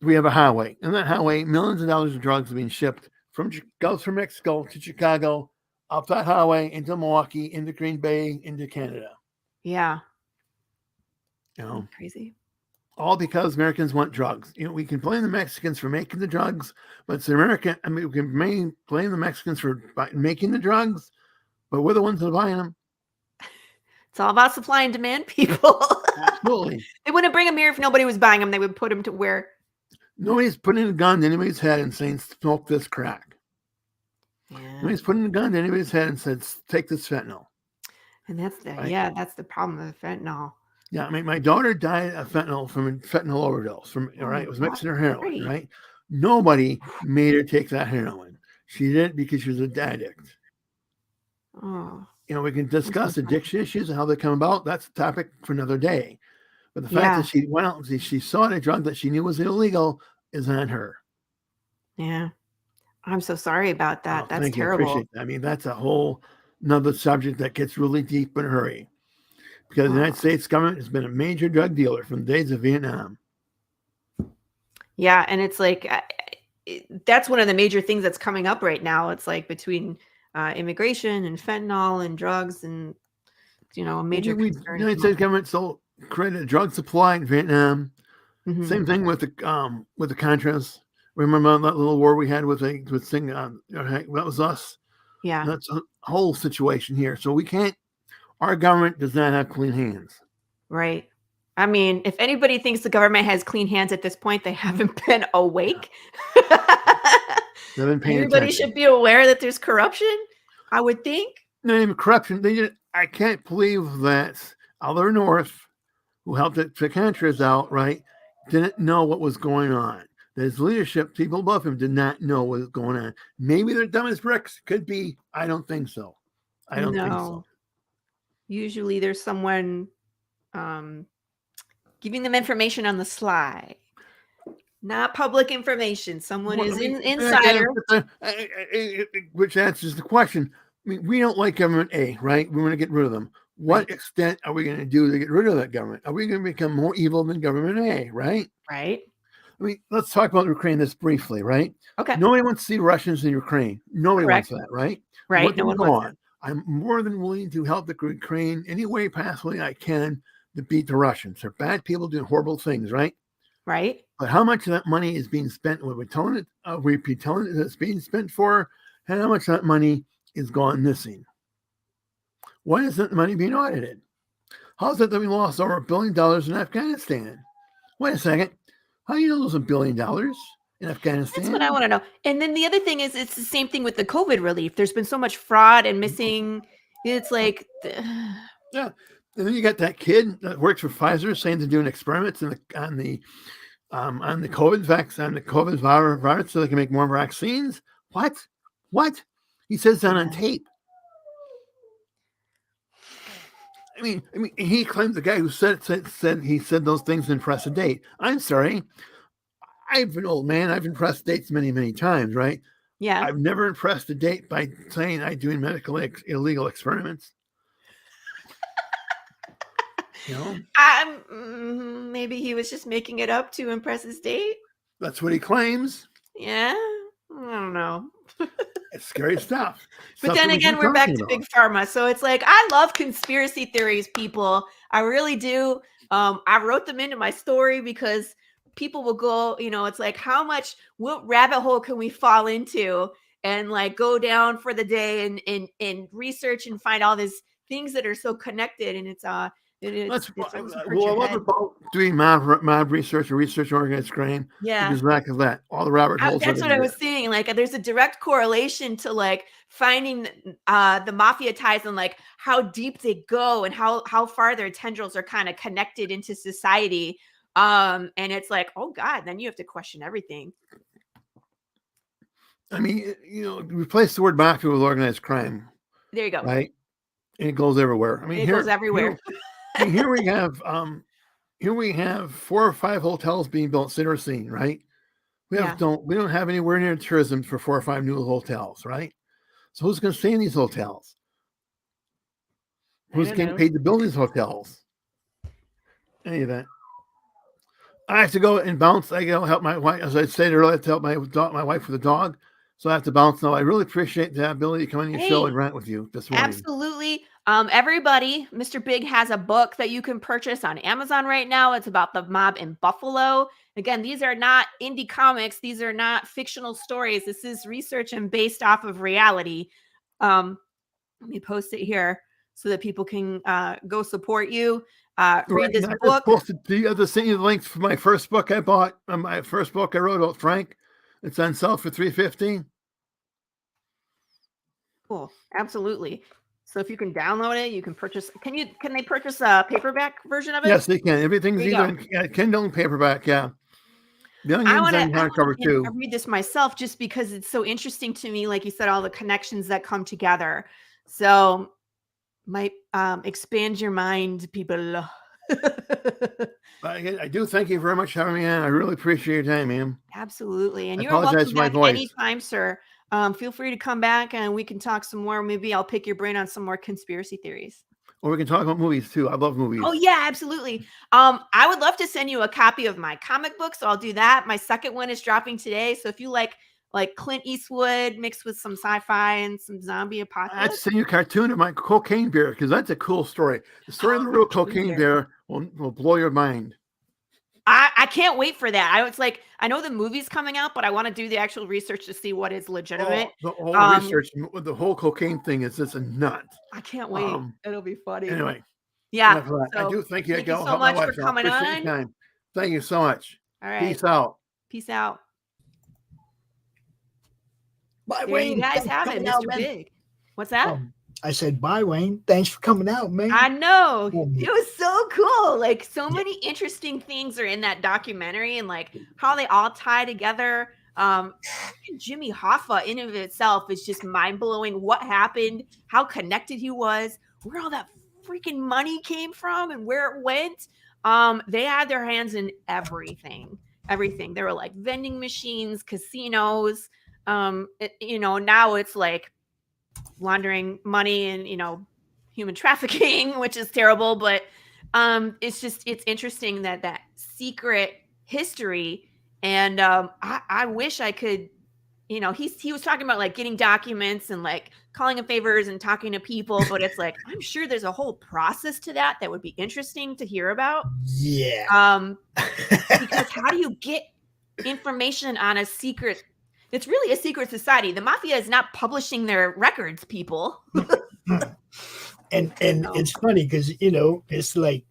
we have a highway. And that highway, millions of dollars of drugs are being shipped from Gulf from Mexico to Chicago, up that highway into Milwaukee, into Green Bay, into Canada. Yeah. You know, Crazy. all because Americans want drugs. You know, we can blame the Mexicans for making the drugs, but it's the American. I mean, we can blame the Mexicans for making the drugs, but we're the ones that are buying them. It's all about supply and demand, people. Absolutely. They wouldn't bring them here if nobody was buying them. They would put them to where. Nobody's putting a gun to anybody's head and saying, smoke this crack. Yeah. Nobody's putting a gun to anybody's head and said, take this fentanyl. And that's Right. that's the problem with fentanyl. Yeah, I mean, my daughter died of fentanyl from a fentanyl overdose. It was mixing her heroin, right? Nobody made her take that heroin. She did it because she was an addict. Oh. You know, we can discuss addiction issues and how they come about. That's a topic for another day. But the fact that she went out and she saw a drug that she knew was illegal is on her. Yeah. I'm so sorry about that. Oh, That's thank you. I terrible. appreciate that. I mean, that's a whole another subject that gets really deep in a hurry. Because the United States government has been a major drug dealer from the days of Vietnam. Yeah, and it's like that's one of the major things that's coming up right now. It's like between immigration and fentanyl and drugs, and a major concern. The United States government created a drug supply in Vietnam. Mm-hmm. Same thing with the Contras. Remember that little war we had with thing? That was us. Yeah, that's a whole situation here. So we can't. Our government does not have clean hands. Right. I mean, if anybody thinks the government has clean hands at this point, they haven't been awake. Everybody should be aware that there's corruption, I would think. Not even corruption. I can't believe that Other North, who helped the Contras out, right, didn't know what was going on. That his leadership, people above him, did not know what was going on. Maybe they're dumb as bricks. Could be. I don't think so. I don't think so. Usually there's someone giving them information on the sly. Not public information. Someone is an insider. Which answers the question. I mean, we don't like government A, right? We want to get rid of them. What extent are we going to do to get rid of that government? Are we going to become more evil than government A, right? Right. I mean, let's talk about Ukraine this briefly, right? Okay. Nobody wants to see Russians in Ukraine. Nobody wants that, right? Right. No one wants that. I'm more than willing to help the Ukraine any way possibly I can to beat the Russians. They're bad people doing horrible things, right? Right. But how much of that money is being spent? What we're telling it, it's being spent for, and how much of that money is gone missing? Why isn't the money being audited? How is it that we lost over $1 billion in Afghanistan? Wait a second. How do you know there's $1 billion in Afghanistan? That's what I want to know. And then the other thing is, it's the same thing with the COVID relief. There's been so much fraud and missing. It's like, yeah. And then you got that kid that works for Pfizer saying they're doing experiments on the COVID vaccine, on the COVID virus, so they can make more vaccines. What? He says that on tape. I mean, he claims the guy who said those things didn't press a date. I'm sorry. I've been an old man. I've impressed dates many, many times, right? Yeah. I've never impressed a date by saying I'm doing medical illegal experiments. You know, Maybe he was just making it up to impress his date. that's what he claims. Yeah, I don't know. It's scary stuff. But Stuff then that we again, keep we're back talking to about. big pharma. So it's like, I love conspiracy theories, people. I really do. I wrote them into my story because people will go, it's like, what rabbit hole can we fall into and like go down for the day and research and find all these things that are so connected. And it's That's always hurt I your love head. about doing mob research and research organized crime. Yeah. Exactly that. All the rabbit holes. That's what I was saying. Like, there's a direct correlation to like finding the mafia ties and like how deep they go and how far their tendrils are kind of connected into society. And it's like, oh God, then you have to question everything. I mean, replace the word mafia with organized crime. There you go. Right. And it goes everywhere. I mean, it goes everywhere. Here we have 4 or 5 hotels being built center scene, right? We don't have anywhere near tourism for 4 or 5 new hotels, right? So who's going to stay in these hotels? Who's getting paid to build these hotels? Any of that. I have to go and bounce. I go help my wife, as I stated earlier, I have to help my wife with the dog. So I have to bounce now. I really appreciate the ability to come on your show and rant with you this morning. Absolutely. Everybody, Mr. Big has a book that you can purchase on Amazon right now. It's about the mob in Buffalo. Again, these are not indie comics. These are not fictional stories. This is research and based off of reality. Let me post it here so that people can go support you. Read this book. The other thing, the link for my first book I bought, my first book I wrote about Frank. It's on sale for $3.15. Cool. Absolutely. So if you can download it, you can purchase. Can they purchase a paperback version of it? Yes, they can. Everything's either in Kindle and paperback. Yeah. The Onion's on hardcover too. I read this myself just because it's so interesting to me. Like you said, all the connections that come together. So might expand your mind, people. I do thank you very much for having me on. I really appreciate your time, ma'am. Absolutely. And you're welcome back anytime, sir. Feel free to come back and we can talk some more. Maybe I'll pick your brain on some more conspiracy theories. Or we can talk about movies too. I love movies. Oh yeah, absolutely. I would love to send you a copy of my comic book, so I'll do that. My second one is dropping today. So if you like Clint Eastwood mixed with some sci-fi and some zombie apocalypse, I'd send you a cartoon of my cocaine bear because that's a cool story. The story of the real cocaine bear will blow your mind. I can't wait for that. I know the movie's coming out, but I want to do the actual research to see what is legitimate. The whole research, the whole cocaine thing is just a nut. I can't wait. It'll be funny. Anyway. Yeah. I do thank you. Thank you so much for coming on. Thank you so much. All right. Peace out. Peace out. Bye, There Wayne. you guys have it, Mr. Big. What's that? I said, bye, Wayne. Thanks for coming out, man. I know. It was so cool. Like, so many interesting things are in that documentary and like how they all tie together. Jimmy Hoffa in and of itself is just mind-blowing. What happened, how connected he was, where all that freaking money came from and where it went. They had their hands in everything. There were like vending machines, casinos. Now it's like laundering money and human trafficking, which is terrible, but it's interesting that secret history. And I wish I could, he was talking about like getting documents and like calling in favors and talking to people, but it's like I'm sure there's a whole process to that would be interesting to hear about. Yeah. Because how do you get information on a secret? It's really a secret society. The mafia is not publishing their records, people. And it's funny because, it's like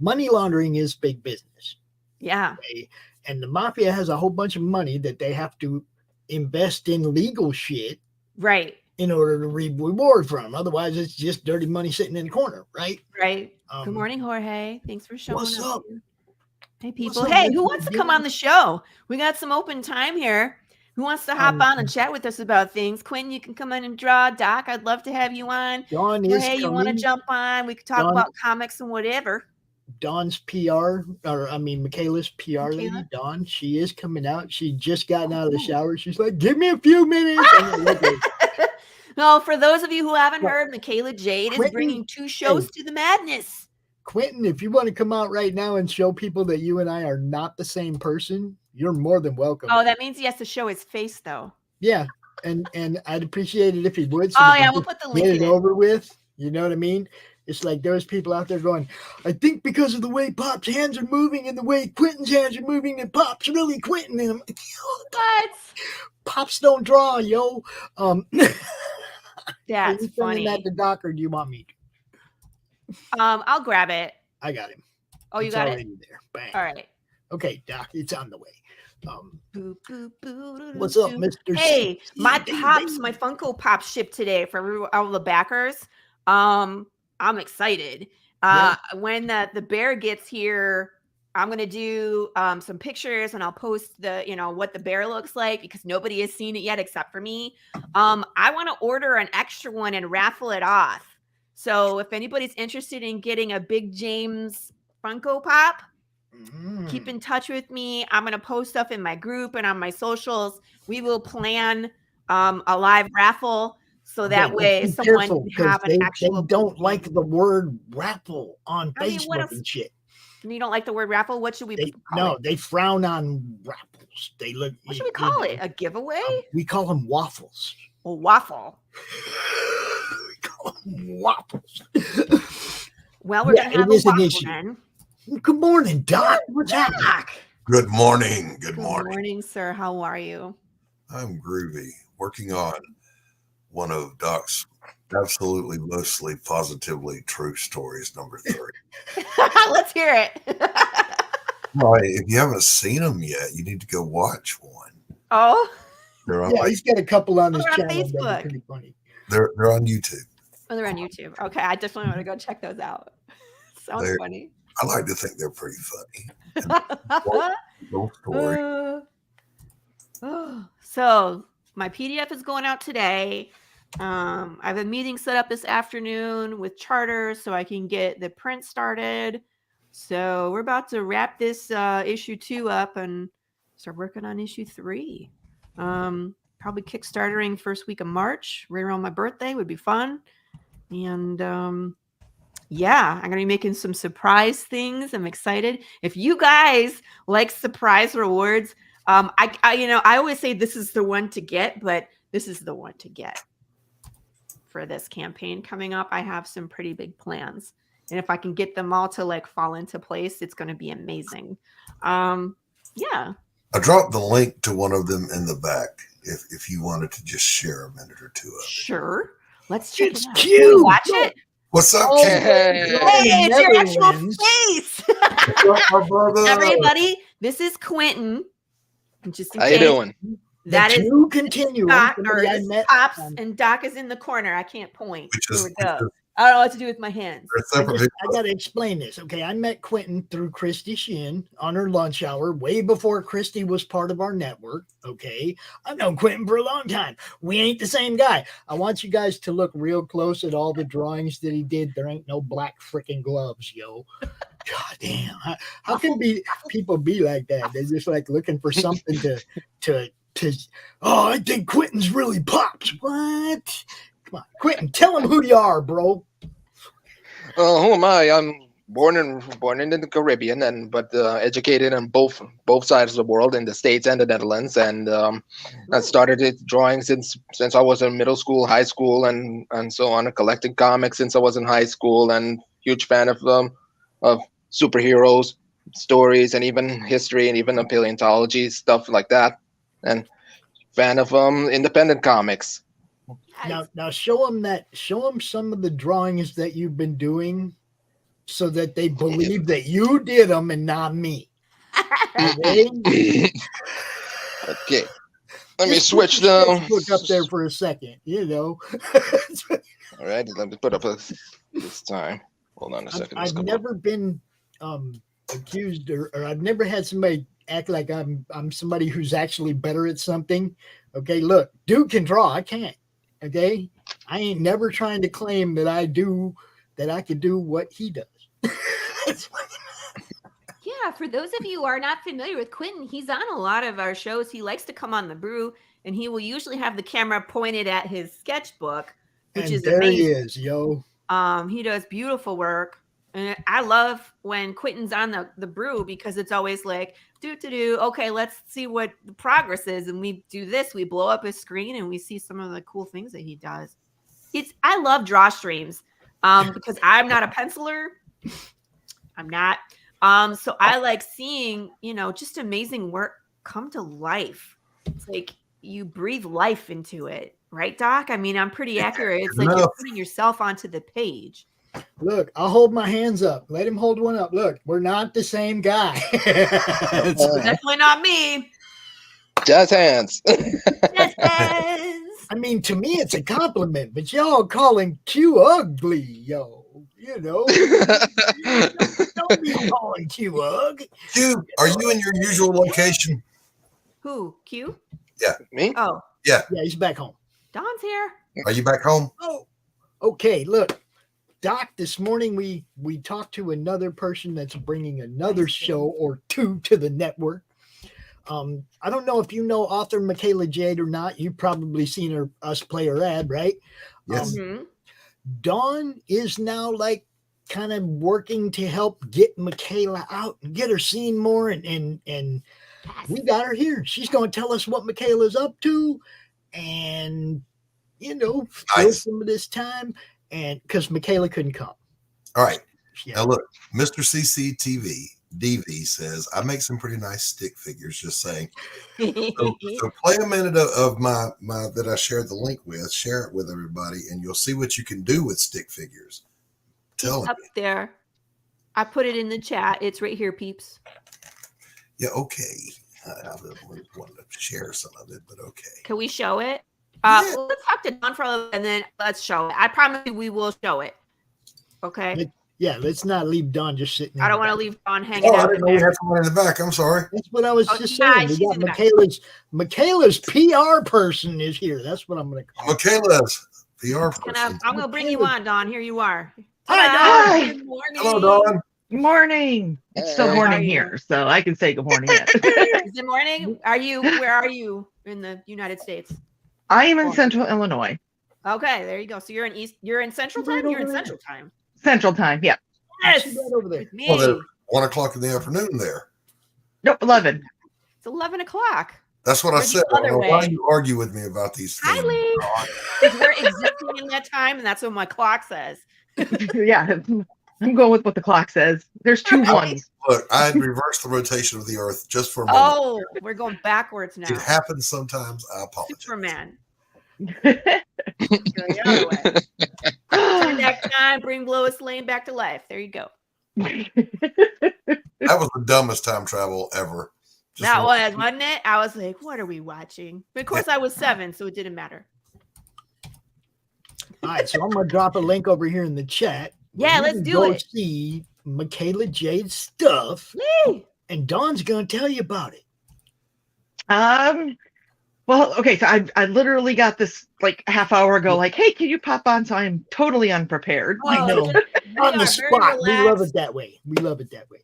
money laundering is big business. Yeah. Okay? And the mafia has a whole bunch of money that they have to invest in legal shit. Right. In order to reap reward from. Otherwise, it's just dirty money sitting in the corner, right? Right. Good morning, Jorge. Thanks for showing up. What's up? Hey, people. Hey, who wants to come on the show? We got some open time here. Who wants to hop on and chat with us about things? Quinn, you can come in and draw. Doc, I'd love to have you on. Dawn is Hey, you want to jump on? We could talk about comics and whatever. Dawn's PR, Michaela's PR lady, Dawn, she is coming out. She just gotten out of the shower. She's like, give me a few minutes. Well, for those of you who haven't heard, Michaela Jade is bringing 2 shows to the madness. Quentin, if you want to come out right now and show people that you and I are not the same person, you're more than welcome. Oh, that means he has to show his face, though. Yeah, and I'd appreciate it if he would. Oh, we yeah, can we'll just put the link get it in. over with. You know what I mean? It's like there's people out there going, I think because of the way Pop's hands are moving and the way Quentin's hands are moving, that Pop's really Quentin. And I'm like, What? Pops don't draw, yo. That's are you funny. sending that to Doc, or do you want me to? I'll grab it. I got him. Oh, you It's got it? already there. Bang. All right. Okay, Doc, it's on the way. Boo, boo, boo, What's doo, up, doo. Mr. Hey, C? my Baby, Pops, baby. my Funko Pop shipped today for all the backers. I'm excited. When the bear gets here, I'm gonna do some pictures and I'll post what the bear looks like because nobody has seen it yet except for me. I want to order an extra one and raffle it off. So if anybody's interested in getting a Big James Funko Pop, keep in touch with me. I'm going to post stuff in my group and on my socials. We will plan a live raffle so that way be someone careful, can have an actual. They don't like the word raffle on I mean, what Facebook else? and shit. You don't like the word raffle? What should we call it? They frown on raffles. They look. What should we call it? A giveaway? We call them waffles. A waffle. We call them waffles. Well, we're going to have a it is an waffle issue. then. Good morning, Doc. What's happening? Doc. Good morning. Good Good morning. morning, sir. How are you? I'm groovy. Working on one of Doc's absolutely, mostly, positively true stories, number 3. Let's hear it. Right. If you haven't seen them yet, you need to go watch one. Oh, They're on, Yeah, he's got a couple on his They're on channel. that are Facebook. pretty funny. they're on YouTube. oh, they're on YouTube. Okay, I definitely want to go check those out. Sounds They're- funny. I like to think they're pretty funny. Little story. So my PDF is going out today. I have a meeting set up this afternoon with Charter so I can get the print started. So we're about to wrap this issue 2 up and start working on issue 3. Probably kickstartering first week of March, right around my birthday would be fun. And yeah, I'm gonna be making some surprise things. I'm excited. If you guys like surprise rewards, I always say this is the one to get, but this is the one to get for this campaign coming up. I have some pretty big plans, and if I can get them all to fall into place, it's going to be amazing. Yeah. I dropped the link to one of them in the back if you wanted to just share a minute or two of it. Sure. Let's check It's it out. cute. Can we watch it? What's up, Oh, Ken? Hey, it's your actual Netherlands. face. What's up, my brother? Everybody, this is Quentin. Just in How you case. doing? That is two continuum. Doc, or Somebody I this met Pops, on- and Doc is in the corner. I can't point. Which Here is- we go. I don't know what to do with my hands. They're separate I got to explain this. Okay. I met Quentin through Christie Shinn on her lunch hour, way before Christie was part of our network. Okay. I've known Quentin for a long time. We ain't the same guy. I want you guys to look real close at all the drawings that he did. There ain't no black freaking gloves, yo. God damn. How can people be like that? They're just looking for something to I think Quentin's really Pops. What? Come on, Quentin, tell him who you are, bro. Who am I? I'm born in the Caribbean, but educated on both sides of the world, in the States and the Netherlands. And I started drawing since I was in middle school, high school, and so on. Collecting comics since I was in high school, and huge fan of superheroes stories, and even history, and even paleontology stuff like that. And fan of independent comics. Now show them some of the drawings that you've been doing so that they believe that you did them and not me. Okay? Okay. Let me Just switch put your the Facebook up there for a second, All right, let me put up this time. Hold on a second. I've never been accused or I've never had somebody act like I'm somebody who's actually better at something. Okay, look, dude can draw. I can't. Okay, I ain't never trying to claim that I could do what he does. Yeah, for those of you who are not familiar with Quentin, he's on a lot of our shows. He likes to come on the Brew, and he will usually have the camera pointed at his sketchbook, which And is there amazing. he is, yo. He does beautiful work. And I love when Quentin's on the brew because it's always like, okay, let's see what the progress is. And we do this, we blow up his screen and we see some of the cool things that he does. I love draw streams because I'm not a penciler. I'm not. So I like seeing, just amazing work come to life. It's like you breathe life into it, right, Doc? I mean, I'm pretty accurate. It's like you're putting yourself onto the page. Look, I'll hold my hands up. Let him hold one up. Look, we're not the same guy. Definitely not me. Just hands. Just hands. I mean, to me, it's a compliment, but y'all calling Q ugly, yo. Don't be calling Q ugly. Q, are you in your usual location? Who? Q? Yeah. Me? Oh. Yeah. Yeah, he's back home. Don's here. Are you back home? Oh, okay. Look, Doc, this morning we talked to another person that's bringing another show or two to the network. I don't know if you know author Michaela Jade or not. You've probably seen us play her ad, right? Yes. Dawn is now like kind of working to help get Michaela out and get her seen more. And we got her here. She's going to tell us what Michaela's up to and, fill some of this time. And because Michaela couldn't come. All right. Yeah. Now look, Mr. CCTV DV says I make some pretty nice stick figures. Just saying. So play a minute of my that I shared the link with. Share it with everybody, and you'll see what you can do with stick figures. Tell up there. I put it in the chat. It's right here, peeps. Yeah. Okay. I wanted to share some of it, but okay. Can we show it? Yeah. Well, let's talk to Don for a little, and then let's show it. I promise you, we will show it. Okay. Yeah, let's not leave Don just sitting there. I don't want to leave Don hanging Oh, out. I didn't know you had someone in the back. I'm sorry. That's what I was just nah, saying. We she's got in the back. Michaela's PR person is here. That's what I'm going to call her. Michaela's PR person. I'm going to bring you on, Don. Here you are. Hi, Don. Good morning. Hello, Dawn. Good morning. It's still Hey. morning here, so I can say good morning. Yet. Is it morning? Where are you in the United States? I am in Central Illinois. Okay, there you go. So you're in Central Time? You're in Central Time. Central Time, yeah. Yes. She's right over there. With me. Well, they're 1 o'clock in the afternoon there. Nope, 11. It's 11 o'clock. That's what I Or the said. I don't other know why way. you argue with me about these things. Hi, Lee. Because we're existing in that time, and that's what my clock says. Yeah, I'm going with what the clock says. There's two ones. Look, I had reversed the rotation of the Earth just for a moment. Oh, we're going backwards now. It happens sometimes. I apologize. Superman. Go the other way. Turn back time, bring Lois Lane back to life. There you go. That was the dumbest time travel ever. Just That one- wasn't it? I was like, what are we watching? But of course, I was 7, so it didn't matter. All right, so I'm going to drop a link over here in the chat. Yeah, You let's can do go it. See Michaela Jade's stuff, Yay. and Dawn's going to tell you about it. Well, okay, so I literally got this like half hour ago, like, hey, can you pop on? So I'm totally unprepared. I know. We On are the very spot. We love relaxed. it that way. We love it that way.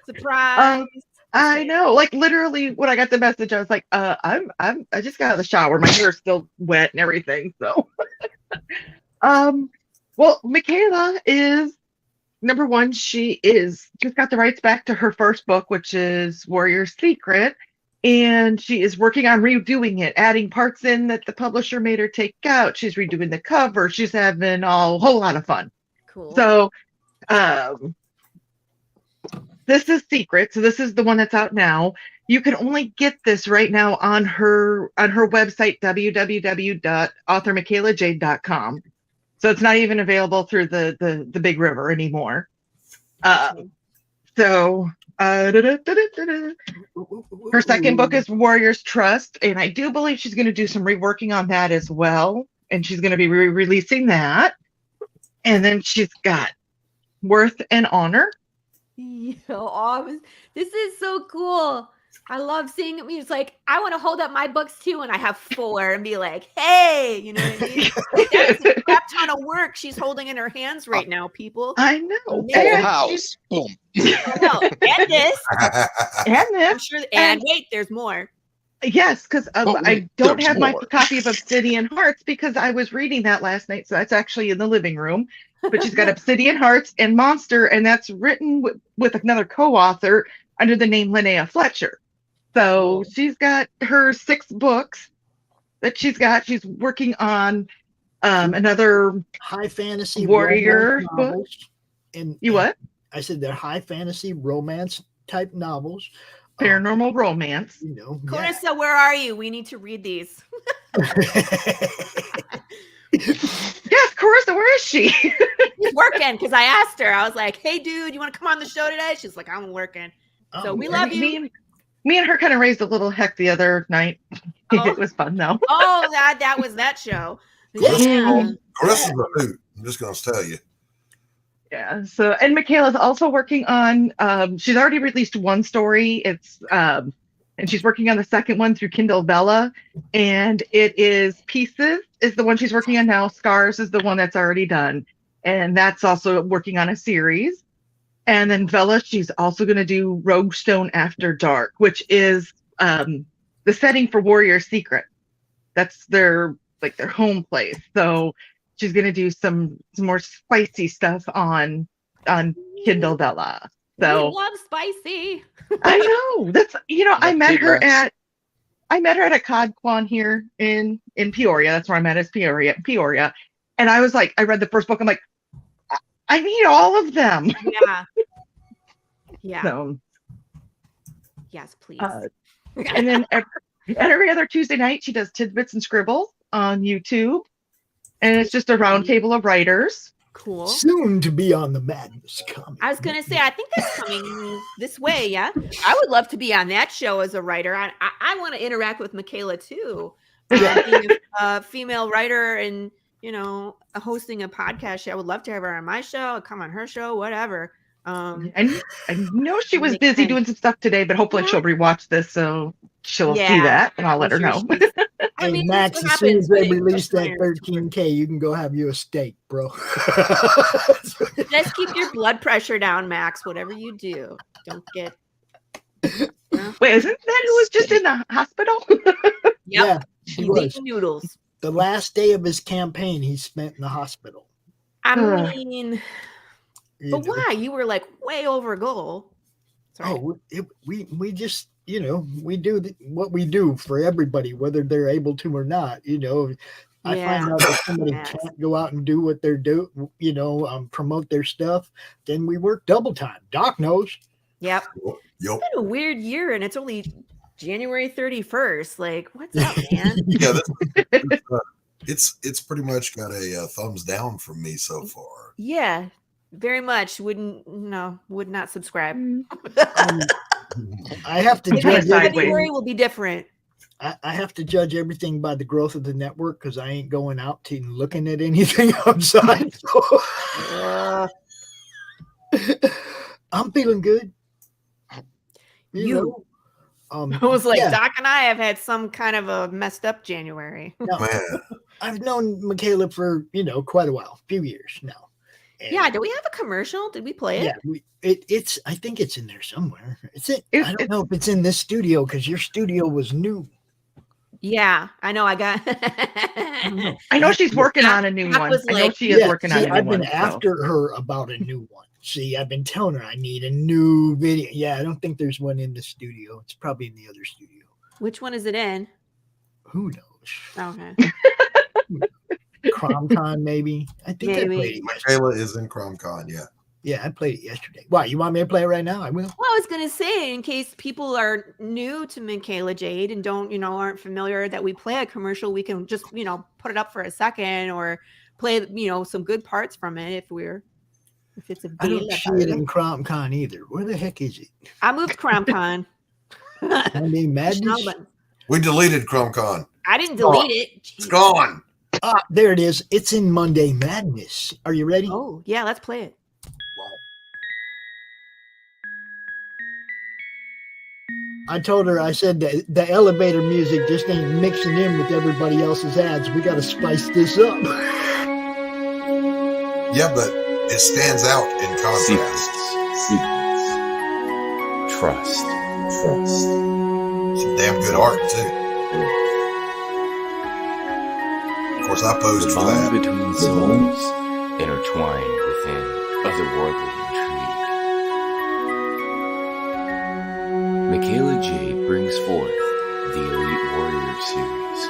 Surprise. I know, like literally when I got the message, I was like, I just got out of the shower. My hair's still wet and everything. So, well, Michaela is number one. She just got the rights back to her first book, which is Warrior's Secret. And she is working on redoing it, adding parts in that the publisher made her take out. She's redoing the cover. She's having a whole lot of fun. Cool. So, this is Secret. So this is the one that's out now. You can only get this right now on her website, www.authormichaelajade.com. So it's not even available through the Big River anymore. So her second book is Warrior's Trust, and I do believe she's going to do some reworking on that as well, and she's going to be re-releasing that. And then she's got Worth and Honor. This is so cool. I love seeing it. It's like, I want to hold up my books too, and I have 4 and be like, hey, you know what I mean? That's a crap ton of work she's holding in her hands right now, people. I know. Full And house. Boom. I know. And this. And I'm this. sure. And wait, there's more. Yes, because Oh, I don't there's have my more. copy of Obsidian Hearts because I was reading that last night. So that's actually in the living room. But she's got Obsidian Hearts and Monster, and that's written with another co-author under the name Linnea Fletcher. So she's got her 6 books that she's got. She's working on another High fantasy warrior romance book. novels. And You what? I said they're high fantasy romance type novels. Paranormal romance. You know, Clarissa, where are you? We need to read these. Yes, Carissa, where is she? She's working because I asked her. I was like, "Hey, dude, you want to come on the show today?" She's like, "I'm working." So we love you. Me and her kind of raised a little heck the other night. Oh. It was fun though. Oh, that was that show. Carissa's a hoot. I'm just going to tell you. Yeah. So, and Michaela's also working on. She's already released one story. It's and she's working on the second one through Kindle Vella, and it is Pieces is the one she's working on now. Scars is the one that's already done, and that's also working on a series. And then Vella, she's also going to do Roguestone After Dark, which is the setting for Warrior Secret. That's their home place. So she's going to do some more spicy stuff on Kindle Vella. So we love spicy. I know that's I met her at a CodCon here in Peoria. That's where I met, is Peoria. And I was like, I read the first book. I'm like, I need all of them. Yeah. Yeah. So, yes, please. and then every other Tuesday night, she does Tidbits and Scribbles on YouTube. And it's just a round table of writers. Cool. Soon to be on the Madness coming. I was going to say, I think that's coming this way. Yeah. I would love to be on that show as a writer. I want to interact with Michaela too. Being a female writer and, hosting a podcast show. I would love to have her on my show, come on her show, whatever. And I know she was busy doing some stuff today, but hopefully she'll rewatch this, so she'll see that, and I'll let her know. I mean, Max, as soon as they release that 13K, you can go have you a steak, bro. Just keep your blood pressure down, Max. Whatever you do, don't get. Wait, isn't that who was just in the hospital? Yep. Yeah, he was. Noodles. The last day of his campaign, he spent in the hospital. I mean, but why? You were like way over goal. Sorry. Oh, we just, we do what we do for everybody, whether they're able to or not. I find out that somebody can't go out and do what they're doing, promote their stuff, then we work double time. Doc knows. Yep. Yep. It's been a weird year, and it's only January 31st. Like, what's up, man? Yeah, it's pretty much got a thumbs down from me so far. Yeah, very much. Would not subscribe. I have to judge. February will be different. I have to judge everything by the growth of the network because I ain't going out to looking at anything outside. So. I'm feeling good. I was like, Doc and I have had some kind of a messed up January. No, I've known Michaela for quite a while, a few years now. And do we have a commercial? Did we play it? Yeah, it's. I think it's in there somewhere. I don't know if it's in this studio because your studio was new. Yeah, I know. I know she's working on a new one. I know she is working on a new one. I've been after her about a new one. See, I've been telling her I need a new video. Yeah, I don't think there's one in the studio. It's probably in the other studio. Which one is it in? Who knows? Okay. CromCon, maybe. I think I played it. Michaela is in CromCon, yeah. Yeah, I played it yesterday. Why? You want me to play it right now? I will. Well, I was going to say, in case people are new to Michaela Jade and aren't familiar that we play a commercial, we can just, put it up for a second or play, some good parts from it if it's a I don't see it in CromCon either. Where the heck is it? I moved CromCon. Monday Madness? We deleted CromCon. I didn't delete it. Jeez. It's gone. Ah, there it is. It's in Monday Madness. Are you ready? Oh, yeah, let's play it. I told her, I said that the elevator music just ain't mixing in with everybody else's ads. We got to spice this up. Yeah, but it stands out in contrast. Secrets. Trust. Some damn good art too. Of course, I posed The for bond that. between souls, intertwined within otherworldly intrigue. Michaela Jade brings forth the Elite Warrior series,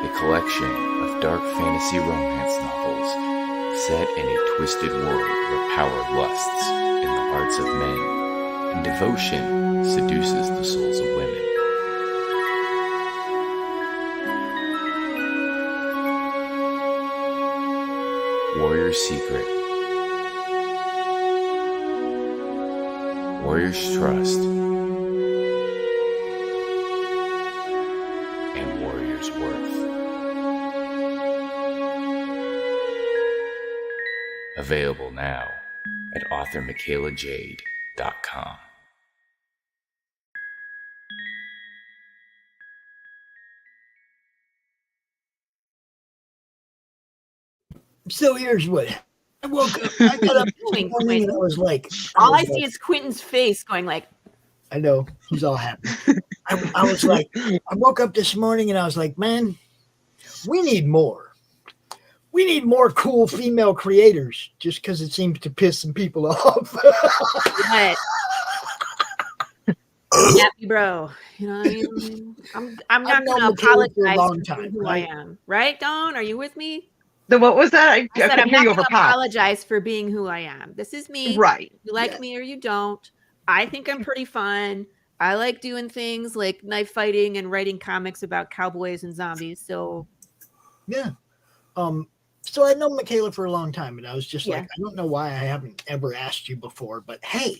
a collection of dark fantasy romance novels set in a twisted world where power lusts in the hearts of men and devotion seduces the souls of women. Warrior's Secret, Warrior's Trust, and Warrior's Worth. Available now at authormichaelajade.com. So here's what I woke up. I got up this Doing, morning and I Quentin? was like, All I see is Quentin's face going like, I know he's all happy. I was like, I woke up this morning and I was like, man, we need more. We need more cool female creators just because it seems to piss some people off. what? Happy bro. You know what I mean? I'm not known going to Michaela for a apologize long for time, being who right? I am. Right, Dawn? Are you with me? What was that? I I said couldn't I'm hear not you going over to pop. apologize for being who I am. This is me. Right. You like Yeah. me or you don't. I think I'm pretty fun. I like doing things like knife fighting and writing comics about cowboys and zombies. So Yeah. So I know Michaela for a long time, and I was just Yeah. like, I don't know why I haven't ever asked you before, but hey,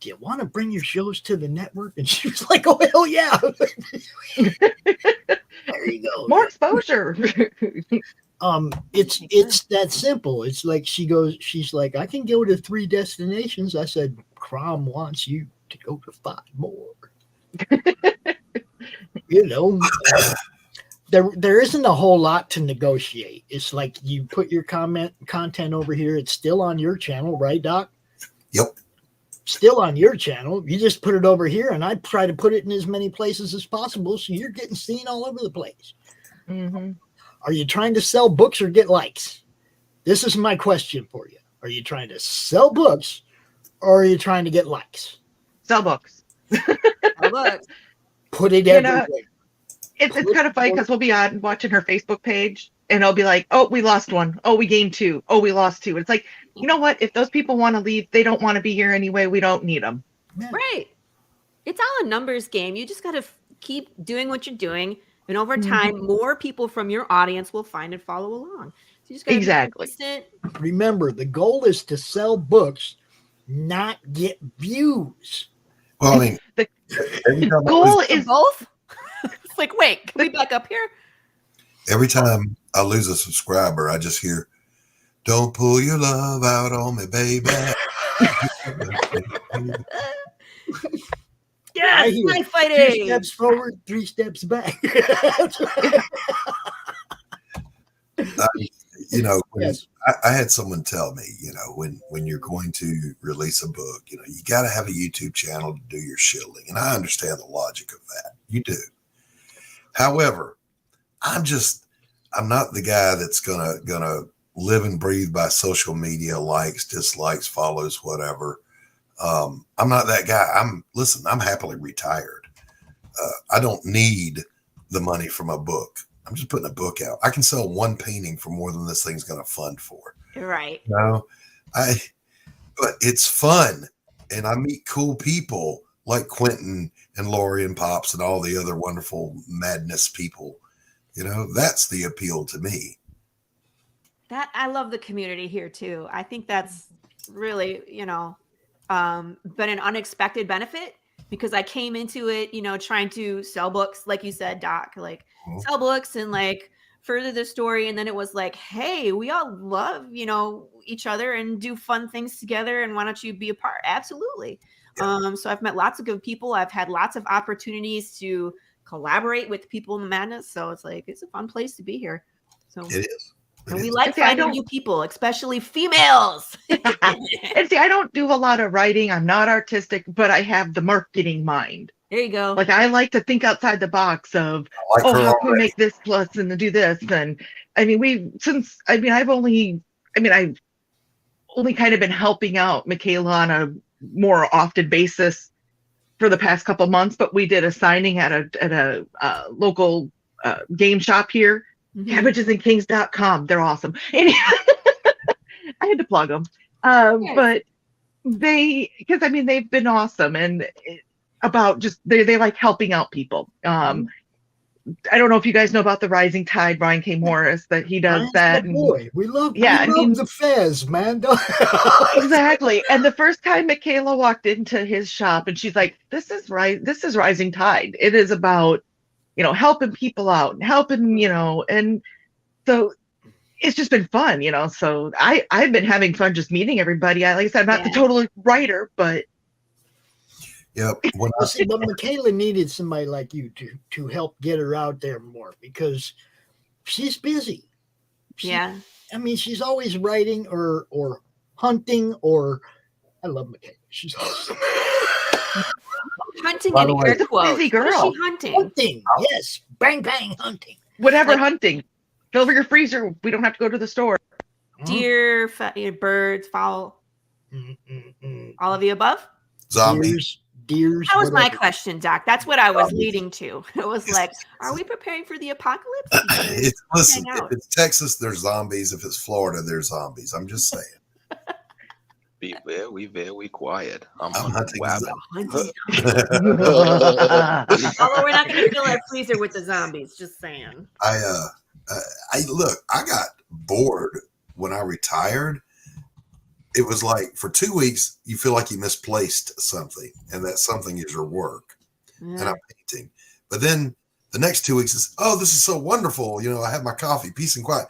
do you want to bring your shows to the network? And she was like, oh hell yeah. There you go. More exposure. It's that simple. It's like she's like, I can go to 3 destinations. I said, Crom wants you to go to 5 more. You know, there isn't a whole lot to negotiate. It's like you put your content over here. It's still on your channel, right, Doc? Yep. Still on your channel. You just put it over here, and I try to put it in as many places as possible, so you're getting seen all over the place. Mm-hmm. Are you trying to sell books or get likes? This is my question for you. Are you trying to sell books or are you trying to get likes? Sell books. oh, look, Put it You know, everywhere. It's kind of funny because we'll be on watching her Facebook page and it'll be like, oh, we lost 1. Oh, we gained 2. Oh, we lost 2. It's like, you know what? If those people want to leave, they don't want to be here anyway. We don't need them. Yeah. right. It's all a numbers game. You just got to keep doing what you're doing. And over Mhm. time, more people from your audience will find and follow along. So you just gotta be Exactly. consistent. Remember, the goal is to sell books, not get views. Well, I mean, The every time, goal For is both? It's like, wait, can we back up here? every time I lose a subscriber, I just hear, "Don't pull your love out on me, baby." I Yes, hear knife 2 fighting. steps forward, 3 steps back. You know, when Yes. I had someone tell me, you know, when you're going to release a book, you know, you got to have a YouTube channel to do your shilling, and I understand the logic of that. You do. However, I'm not the guy that's gonna live and breathe by social media, likes, dislikes, follows, whatever. I'm not that guy. I'm happily retired. I don't need the money from a book. I'm just putting a book out. I can sell 1 painting for more than this thing's going to fund for. Right. No, but it's fun. And I meet cool people like Quentin and Laurie and Pops and all the other wonderful madness people. You know, that's the appeal to me. That I love the community here too. I think that's really, been an unexpected benefit because I came into it, trying to sell books, like you said, Doc, like sell books and like further the story. And then it was like, hey, we all love, each other and do fun things together. And why don't you be a part? Absolutely. Yeah. So I've met lots of good people. I've had lots of opportunities to collaborate with people in the madness. So it's like, it's a fun place to be here. So It is. and we is. like See, I finding don't- new people, especially females. And see, I don't do a lot of writing. I'm not artistic, but I have the marketing mind. There you go. Like I like to think outside the box of, I like her how can we already. make this plus and do this? And I've only kind of been helping out Michaela on a more often basis for the past couple months, but we did a signing at a local game shop here. Mhm. Cabbagesandkings.com. They're awesome. Anyway, I had to plug them. Yes. But because they've been awesome and about just they like helping out people. I don't know if you guys know about the Rising Tide, Brian K. Morris, that he does Ryan's that. the boy. We love the Fez, man. Exactly. And the first time Michaela walked into his shop and she's like, this is Rising Tide. It is about, helping people out and helping, and so it's just been fun, so I've been having fun just meeting everybody. Like I said, I'm not the total writer, but Yep. But Michaela needed somebody like you to help get her out there more because she's busy. She's always writing or hunting or I love Michaela. She's awesome. Hunting in air quotes. Busy girl. What is she hunting? Hunting, yes. Bang bang hunting. Whatever hunting. Fill over your freezer. We don't have to go to the store. Deer, birds, fowl. All of the above? Zombies. Deers. That was my question, Doc. That's what I was leading to. It was like, are we preparing for the apocalypse? Listen, if it's Texas, there's zombies. If it's Florida, there's zombies. I'm just saying. Be very quiet. I'm hunting. Although we're not going to fill our freezer with the zombies. Just saying. I got bored when I retired. It was like for 2 weeks, you feel like you misplaced something, and that something is your work. And I'm painting. But then the next 2 weeks is, this is so wonderful. I have my coffee, peace and quiet.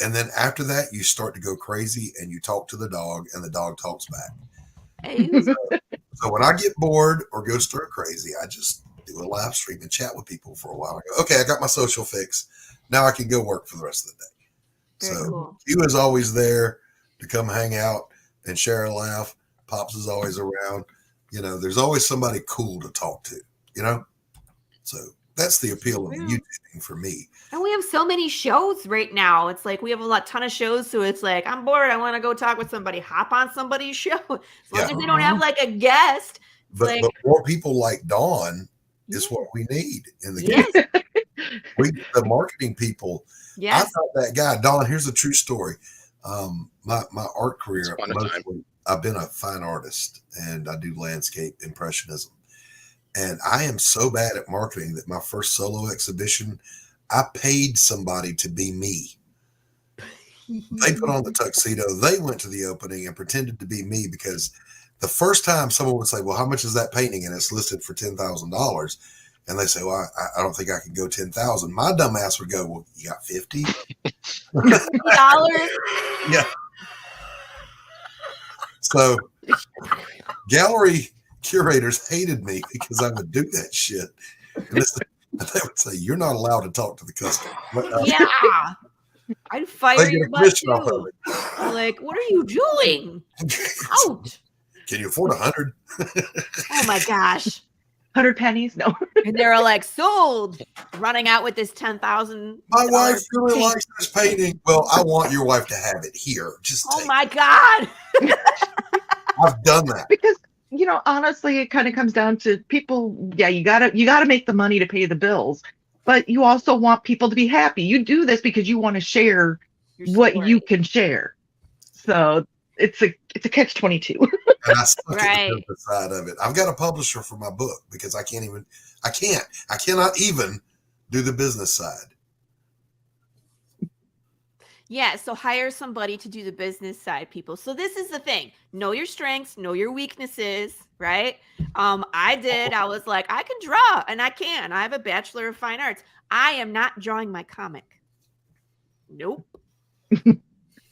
And then after that, you start to go crazy and you talk to the dog and the dog talks back. So when I get bored or go stir crazy, I just do a live stream and chat with people for a while. I go, okay, I got my social fix. Now I can go work for the rest of the day. Very so cool. Q is always there to come hang out and share a laugh. Pops is always around. There's always somebody cool to talk to, So that's the appeal of the YouTubing for me. And we have so many shows right now. It's like we have a ton of shows. So it's like, I'm bored. I want to go talk with somebody. Hop on somebody's show. As long as they don't have like a guest. But more people like Dawn is what we need in the game. The marketing people. I thought that guy, Dawn, here's a true story. My art career, mostly, I've been a fine artist and I do landscape impressionism. And I am so bad at marketing that my first solo exhibition, I paid somebody to be me. They put on the tuxedo. They went to the opening and pretended to be me because the first time someone would say, well, how much is that painting? And it's listed for $10,000. And they say, well, I don't think I can go 10,000. My dumb ass would go, well, you got 50? $50? Yeah. So gallery curators hated me because I would do that shit. And they would say, you're not allowed to talk to the customer. I'd fire your butt too. Like, what are you doing? Out. Can you afford 100? Oh my gosh. 100 pennies? No. And they're like, sold. Running out with this $10,000. My wife really likes this painting. Well, I want your wife to have it here. Just oh my God. I've done that. Because honestly, it kind of comes down to people. Yeah, you gotta make the money to pay the bills, but you also want people to be happy. You do this because you want to share what you can share. So it's a catch-22. And I suck at the business side of it. I've got a publisher for my book because I cannot even do the business side. Yeah, so hire somebody to do the business side, people. So this is the thing. Know your strengths, know your weaknesses, right? I was like, I can draw, and I can. I have a Bachelor of Fine Arts. I am not drawing my comic. Nope.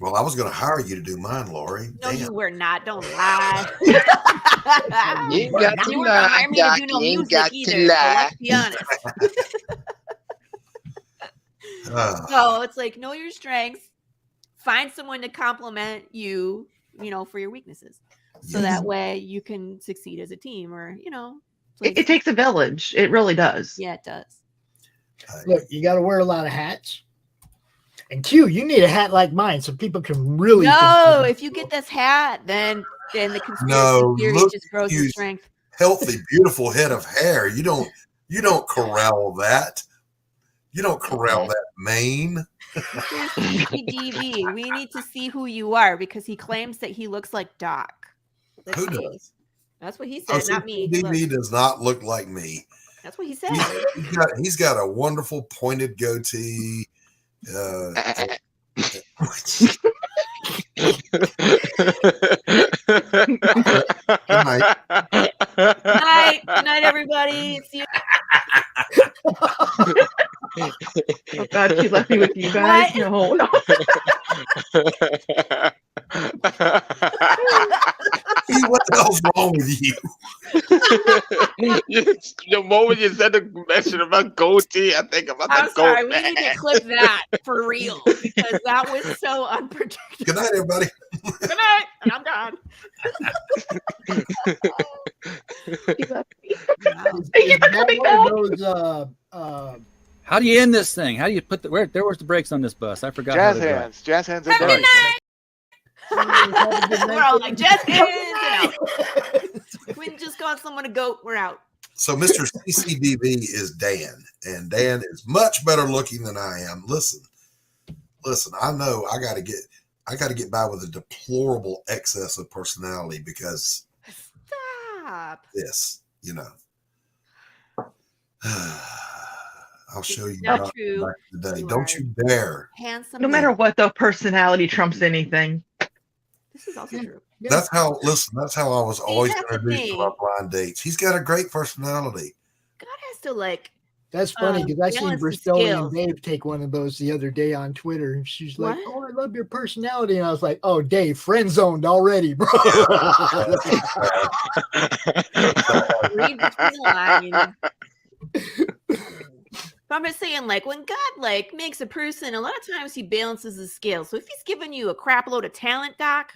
Well, I was going to hire you to do mine, Laurie. No, you were not. Don't lie. You got to lie, Doc. You ain't got to lie. Let's be honest. So it's like, know your strengths, find someone to compliment you, for your weaknesses. So that way you can succeed as a team or, It takes a village. It really does. Yeah, it does. Look, you got to wear a lot of hats. And Q, you need a hat like mine so people can really. No, if you get this hat, then the conspiracy theory just grows in strength. Healthy, beautiful head of hair. You don't corral that. You don't corral that mane. CCDV. We need to see who you are because he claims that he looks like Doc. Who does? That's what he said, not me. CCDV does not look like me. That's what he said. He's got a wonderful pointed goatee. Good night, everybody. See you. Oh God, she left me with you guys. No. What the hell's wrong with you? The moment you said the mention about goatee, I think about I'm the sorry, goat we man. need to clip that for real because that was so unpredictable. Good night, everybody. Good night, and I'm gone. Thank you for coming back. How do you end this thing? How do you put the where's the brakes on this bus? I forgot. Jazz how to hands. Jazz hands. Have a good night. We're all like, just hands. Quinn just got someone to go. We're out. So Mr. CCDV is Dan, and Dan is much better looking than I am. Listen. I know I got to get by with a deplorable excess of personality because Stop. this, I'll show you Not true. today. Don't you dare. Handsome. No matter what, though, personality trumps anything. This is also true. That's how I was always that's the introduced to my blind dates. He's got a great personality. God has to like. That's funny because I seen balance the Bristow scales. and Dave take one of those the other day on Twitter, and she's like, What? "Oh, I love your personality," and I was like, "Oh, Dave, friend zoned already, bro." Read between the lines. But I'm just saying, like, when God like makes a person, a lot of times he balances the scales. So if he's giving you a crap load of talent, Doc,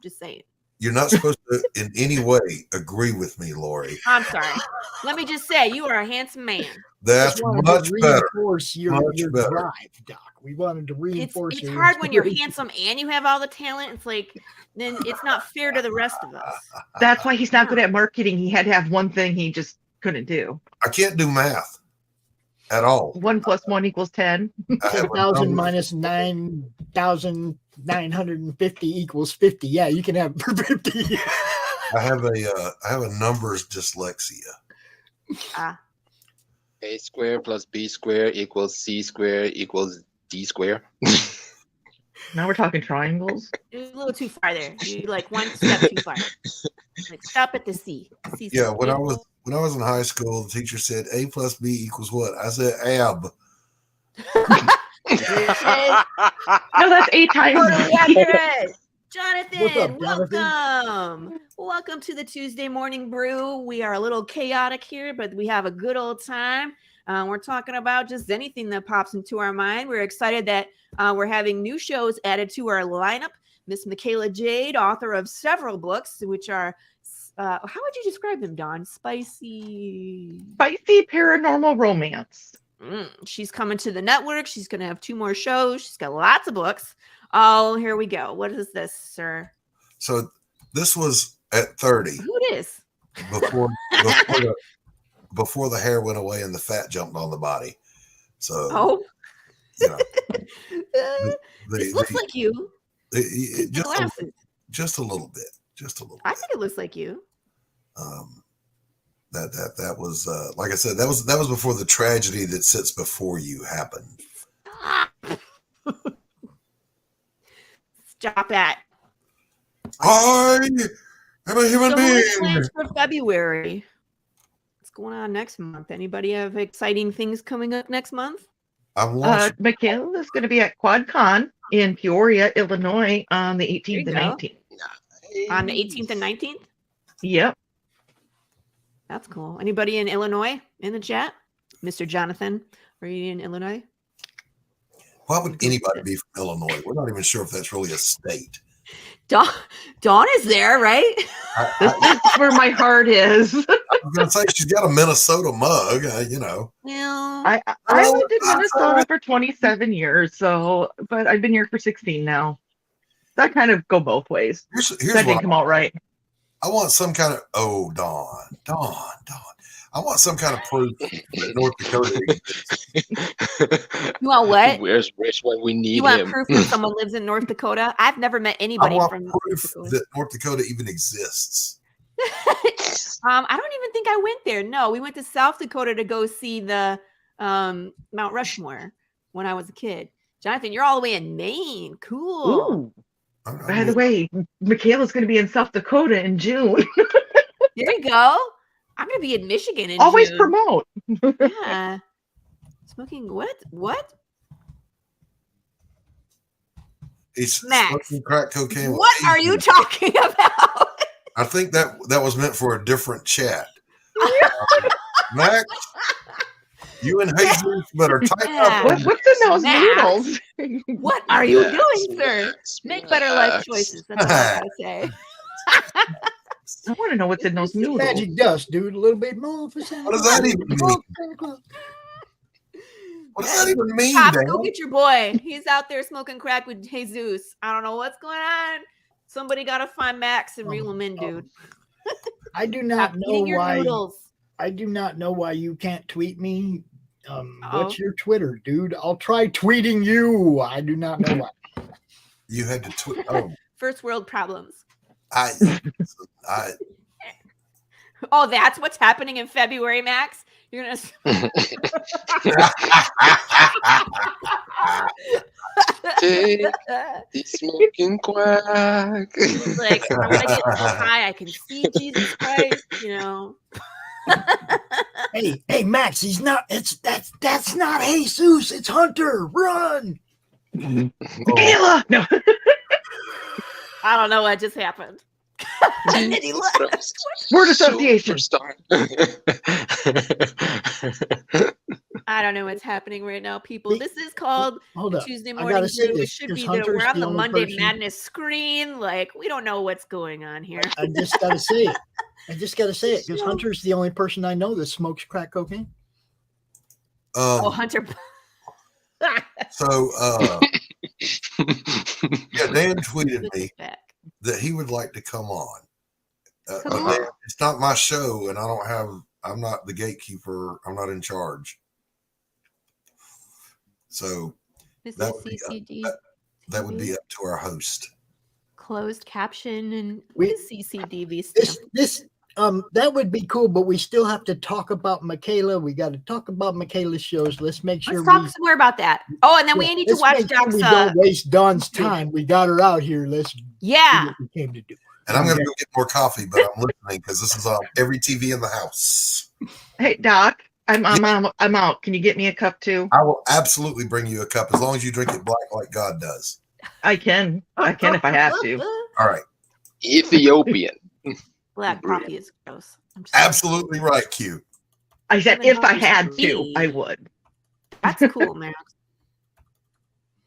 just saying. You're not supposed to in any way agree with me, Laurie. I'm sorry. Let me just say, you are a handsome man. That's Just wanted much to better. reinforce your better. drive, Doc. We wanted to reinforce It's your hard when you're inspiration. handsome and you have all the talent. It's like, then it's not fair to the rest of us. That's why he's not good at marketing. He had to have one thing he just couldn't do. I can't do math at all. 1 + 1 = 10. 10,000 minus 9,950 = 50. Yeah, you can have 50. I have a numbers dyslexia. A squared plus B squared equals C squared equals D squared. Now we're talking triangles. You're a little too far there. You're like one step too far. Like stop at the C. Yeah, when I was in high school, the teacher said A plus B = what? I said ab. No, that's 8 times. Totally accurate. Jonathan, What's up, Jonathan? Welcome to the Tuesday Morning Brew. We are a little chaotic here, but we have a good old time. We're talking about just anything that pops into our mind. We're excited that we're having new shows added to our lineup. Miss Michaela Jade, author of several books, which are, how would you describe them, Dawn? Spicy paranormal romance. She's coming to the network. She's going to have 2 more shows. She's got lots of books. Oh, here we go. What is this, sir? So this was at 30. Who it is? Before the hair went away and the fat jumped on the body. So This looks like you. Just a little bit. I think it looks like you. That was like I said, that was before the tragedy that sits before you happened. Stop that. I am a human What are being. plans for February? What's going on next month? Anybody have exciting things coming up next month? Michaela is going to be at QuadCon in Peoria, Illinois on the 18th and 19th. On the 18th and 19th? Yep. That's cool. Anybody in Illinois in the chat? Mr. Jonathan, are you in Illinois? Why would anybody be from Illinois? We're not even sure if that's really a state. Dawn is there, right? That's where my heart is. I was gonna say she's got a Minnesota mug, you know. Well, I lived in Minnesota for 27 years, so but I've been here for 16 now. That kind of go both ways. Here's That didn't come out right. I want some kind of Dawn. I want some kind of proof that North Dakota exists. You want what? Where's Rich when we need You want him? proof that someone lives in North Dakota? I've never met I anybody want from proof North Dakota. that North Dakota even exists. I don't even think I went there. No, we went to South Dakota to go see the Mount Rushmore when I was a kid. Jonathan, you're all the way in Maine. Cool. Ooh. By the way, Michaela's going to be in South Dakota in June. There you go. I'm going to be in Michigan in Always June. promote. Yeah. Smoking what? What? He's Max, smoking crack cocaine. with what are you Asians. talking about? I think that was meant for a different chat. Max, you and Jesus better tighten up. Max. What's in those Max. noodles? What are you Max, doing, sir? Max, Make better life Max. choices. That's all I gotta say. I want to know what's in those It's noodles. magic dust, dude. A little bit more for Santa What does that Claus. even mean? Oh, Santa Claus. What does that even mean, Pops, Dan? go get your boy. He's out there smoking crack with Jesus. I don't know what's going on. Somebody gotta find Max and reel him in, dude. I do not Stop know eating your why. noodles. I do not know why you can't tweet me. Uh-oh. What's your Twitter, dude? I'll try tweeting you. I do not know why. You had to tweet. Oh, First world problems. I Oh, that's what's happening in February, Max. You're gonna. Take the smoking crack. It's like I'm gonna get so high I can see Jesus Christ. You know. Hey, Max, he's not. That's not Jesus. It's Hunter. Run! Michaela! No. I don't know what just happened. And then he left. Word association. Superstar. I don't know what's happening right now, people. This is called Hold up. Tuesday I morning gotta say brew. It this, should 'cause be there. Hunter's We're on the the only Monday person- Madness screen. Like, we don't know what's going on here. I just gotta say it. Because Hunter's the only person I know that smokes crack cocaine. Oh, Hunter. So yeah, Dan tweeted me that he would like to come on. Come Dan, it's not my show, and I'm not the gatekeeper. I'm not in charge. So This that is would be CCD. that would be up to our host. Closed caption and We- what is CCDV stand? This that would be cool, but we still have to talk about Michaela. We got to talk about Michaela's shows. Let's make sure Let's talk we some more about that. Oh, and then we need to let's watch make sure Doc's. we don't waste Dawn's time. We got her out here. Let's do Yeah. what we came to do. And I'm going to go get more coffee, but I'm listening because this is on every TV in the house. Hey, Doc, I'm out. Can you get me a cup too? I will absolutely bring you a cup as long as you drink it black like God does. I can if I have to. All right. Ethiopian. Black coffee is gross. I'm just Absolutely right, Q. I said if I had to, I would. That's cool, man.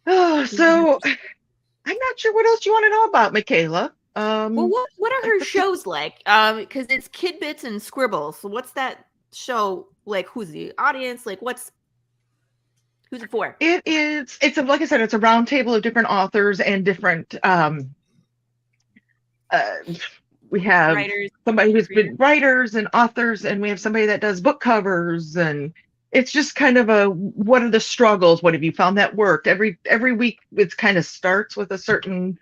Oh, so I'm not sure what else you want to know about Michaela. Well, what are her shows like? Because it's Kidbits and Scribbles. So what's that show like? Who's the audience? Like, who's it for? It's like I said, it's a round table of different authors and different we have Writers, somebody who's been writers and authors, and we have somebody that does book covers, and it's just kind of a what are the struggles? What have you found that worked? Every week it kind of starts with a certain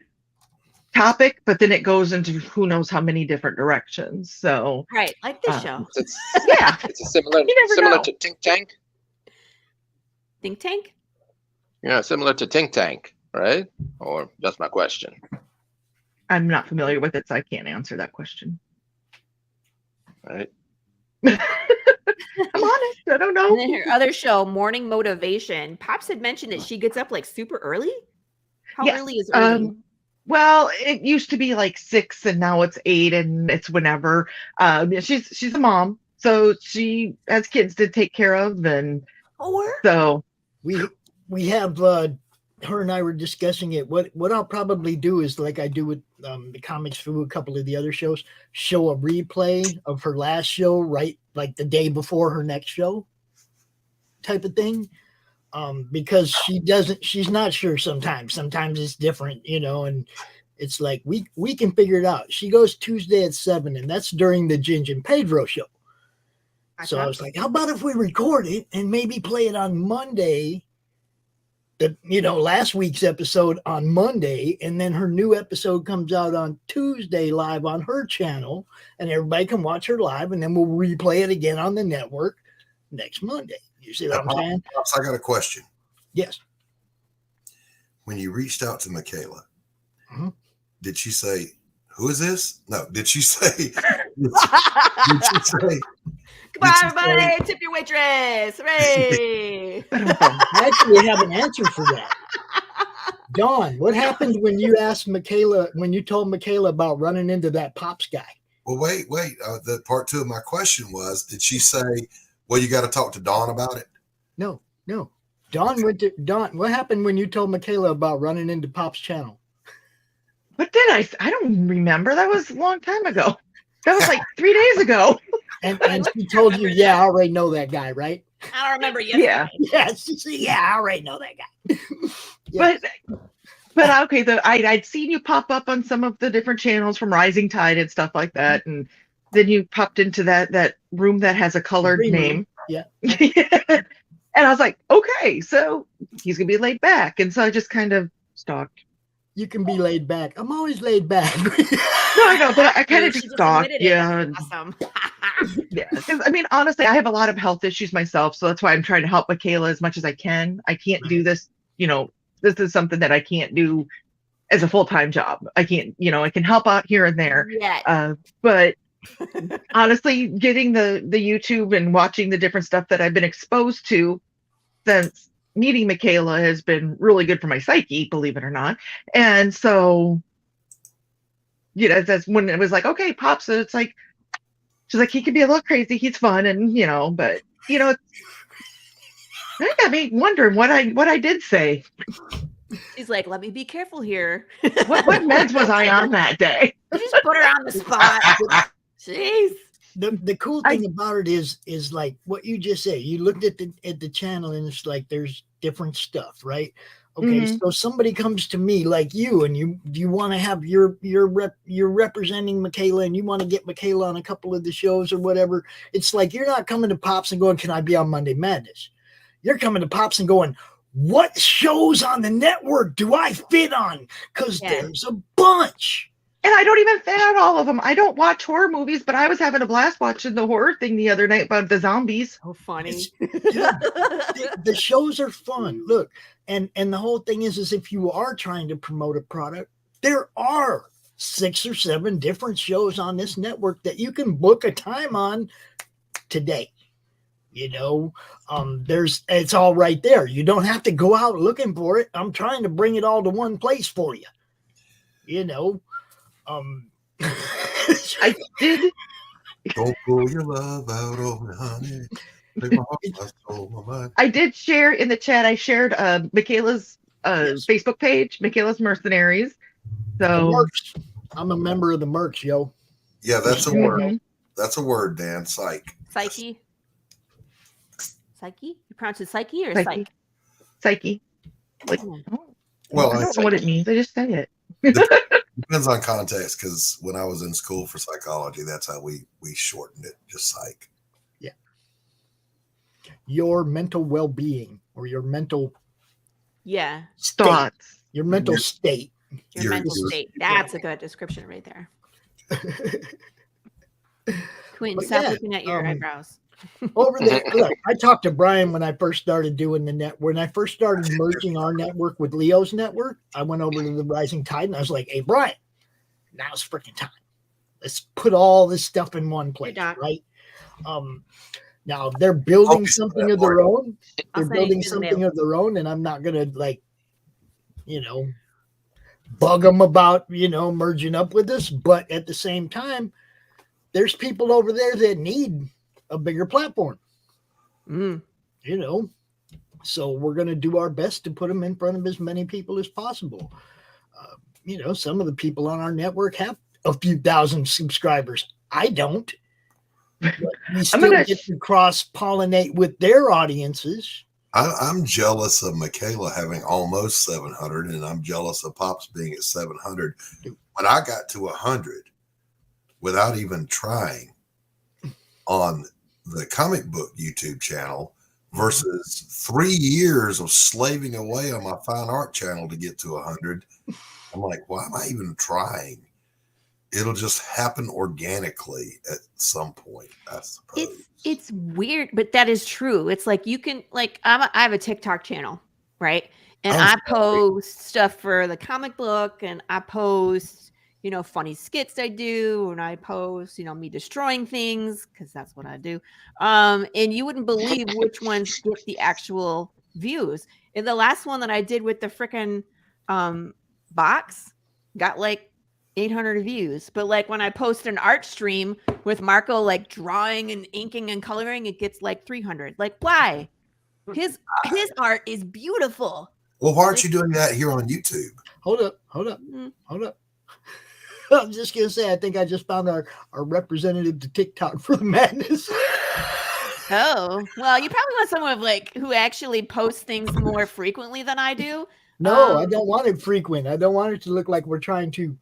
topic, but then it goes into who knows how many different directions. So right, like this show. Yeah, It's a similar know. to Think Tank. Think Tank? Yeah, similar to Think Tank, right? Or that's my question. I'm not familiar with it, so I can't answer that question. Right. I'm honest, I don't know. And then her other show, Morning Motivation. Pops had mentioned that she gets up like super early. How Yes, early is early? Well, it used to be like 6 and now it's 8 and it's whenever. She's a mom, so she has kids to take care of, and Or so We have her and I were discussing it. What I'll probably do is like I do with the Comics Foo, a couple of the other shows, show a replay of her last show, right? Like the day before her next show type of thing. Because she's not sure sometimes. Sometimes it's different, and it's like we can figure it out. She goes Tuesday at 7, and that's during the Ginge and Pedro show. So I was like, how about if we record it and maybe play it on Monday? Last week's episode on Monday, and then her new episode comes out on Tuesday live on her channel, and everybody can watch her live, and then we'll replay it again on the network next Monday. You see what I'm saying? Pops, I got a question. Yes. When you reached out to Michaela, did she say, "Who is this"? No. Did she say? Did she say? Come on, everybody! Tip your waitress! Hooray! I actually have an answer for that. Dawn, what happened when you asked Michaela, when you told Michaela about running into that Pops guy? Well, wait. The part 2 of my question was, did she say, well, you got to talk to Dawn about it? No. Dawn went to Dawn. What happened when you told Michaela about running into Pop's channel? What did I? I don't remember. That was a long time ago. That was like 3 days ago. And she told you, yeah, I already know that guy, right? I don't remember you. Yeah. Yeah, I already know that guy. Yeah. But okay, I'd seen you pop up on some of the different channels from Rising Tide and stuff like that, and then you popped into that room that has a colored name. Yeah. And I was like, okay, so he's gonna be laid back, and so I just kind of stalked. You can be laid back. I'm always laid back. No, I know, but I kind of just stalked. Yeah. Awesome. Yeah. 'Cause, I mean, honestly, I have a lot of health issues myself, so that's why I'm trying to help Michaela as much as I can. I can't do this, this is something that I can't do as a full-time job. I can't, I can help out here and there. Yeah. But honestly, getting the YouTube and watching the different stuff that I've been exposed to since meeting Michaela has been really good for my psyche, believe it or not. And so, that's when it was like, okay, Pops, so it's like, she's like, he can be a little crazy. He's fun. And, but, that got me wondering what I did say. She's like, let me be careful here. What meds was I on that day? You just put her on the spot. Jeez. The cool thing about it is like what you just said. You looked at the channel and it's like there's different stuff, right? Okay, so somebody comes to me like you, and you want to have you're representing Michaela, and you want to get Michaela on a couple of the shows or whatever. It's like you're not coming to Pops and going, "Can I be on Monday Madness?" You're coming to Pops and going, "What shows on the network do I fit on?" Because there's a bunch. And I don't even fit on all of them. I don't watch horror movies, but I was having a blast watching the horror thing the other night about the zombies. Oh, funny. The shows are fun. Look, and the whole thing is if you are trying to promote a product, there are 6 or 7 different shows on this network that you can book a time on today. It's all right there. You don't have to go out looking for it. I'm trying to bring it all to one place for you. I did. Don't pull your love out on me, honey. Take my heart, my soul, my mind. I did share in the chat. I shared Michaela's Facebook page, Michaela's Mercenaries. So I'm a member of the merch, yo. Yeah, that's a word. That's a word, Dan. Psych. Psyche. You pronounce it psyche or psyche? Psyche. Like, well, I don't know what it means. I just say it. Depends on context, because when I was in school for psychology, that's how we shortened it, just psych. Yeah. Your mental well-being or your mental thoughts. Your mental state. Your mental state. That's a good description right there. Quentin, stop looking at your eyebrows. Over there, look, I talked to Brian when I first started doing when I first started merging our network with Leo's network. I went over to the Rising Tide and I was like, "Hey, Brian, now's freaking time. Let's put all this stuff in one place, right?" Now they're building something of their own. They're building something of their own, and I'm not gonna bug them about merging up with us. But at the same time, there's people over there that need a bigger platform. So we're going to do our best to put them in front of as many people as possible. Some of the people on our network have a few thousand subscribers. I don't. But we still get to cross-pollinate with their audiences. I'm jealous of Michaela having almost 700, and I'm jealous of Pops being at 700. When I got to 100, without even trying, on the comic book YouTube channel, versus 3 years of slaving away on my fine art channel to get to 100, I'm like, why am I even trying? It'll just happen organically at some point, I suppose. It's weird, but that is true. It's like you can I have a TikTok channel, right? And I post stuff for the comic book, and I post, funny skits I do, and I post, me destroying things because that's what I do. And you wouldn't believe which ones get the actual views. And the last one that I did with the frickin' box got 800 views, but when I post an art stream with Marco drawing and inking and coloring, it gets 300. Why? His art is beautiful. Well, why aren't you doing that here on YouTube? Hold up. I'm just gonna say, I think I just found our representative to TikTok for the madness. Oh, well, you probably want someone who actually posts things more frequently than I do. No, I don't want it frequent. I don't want it to look like we're trying to.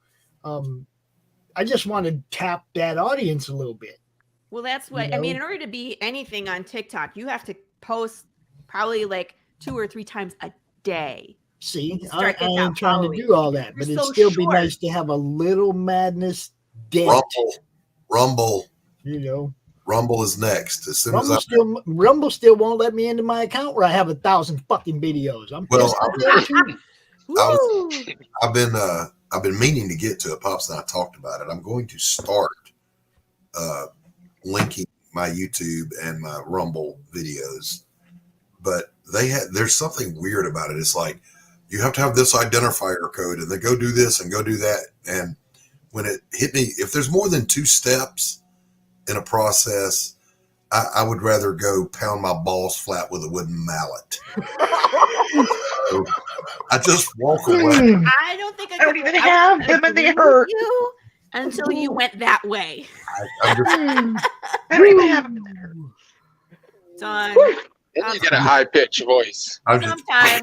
I just want to tap that audience a little bit. Well, that's what I mean. In order to be anything on TikTok, you have to post probably 2 or 3 times a day. See, I ain't trying to do all that, but it'd still be nice to have a little madness dent. Rumble. Rumble is next. As soon as Rumble still won't let me into my account where I have 1,000 fucking videos. I've been meaning to get to it. Pops and I talked about it. I'm going to start linking my YouTube and my Rumble videos, but there's something weird about it. It's like you have to have this identifier code, and then go do this and go do that. And when it hit me, if there's more than 2 steps in a process, I would rather go pound my balls flat with a wooden mallet. So I just walk away. I don't think I don't even have them, and they hurt you until you went that way. I don't even have them that hurt. Done. Then you get a high pitched voice. Sometimes I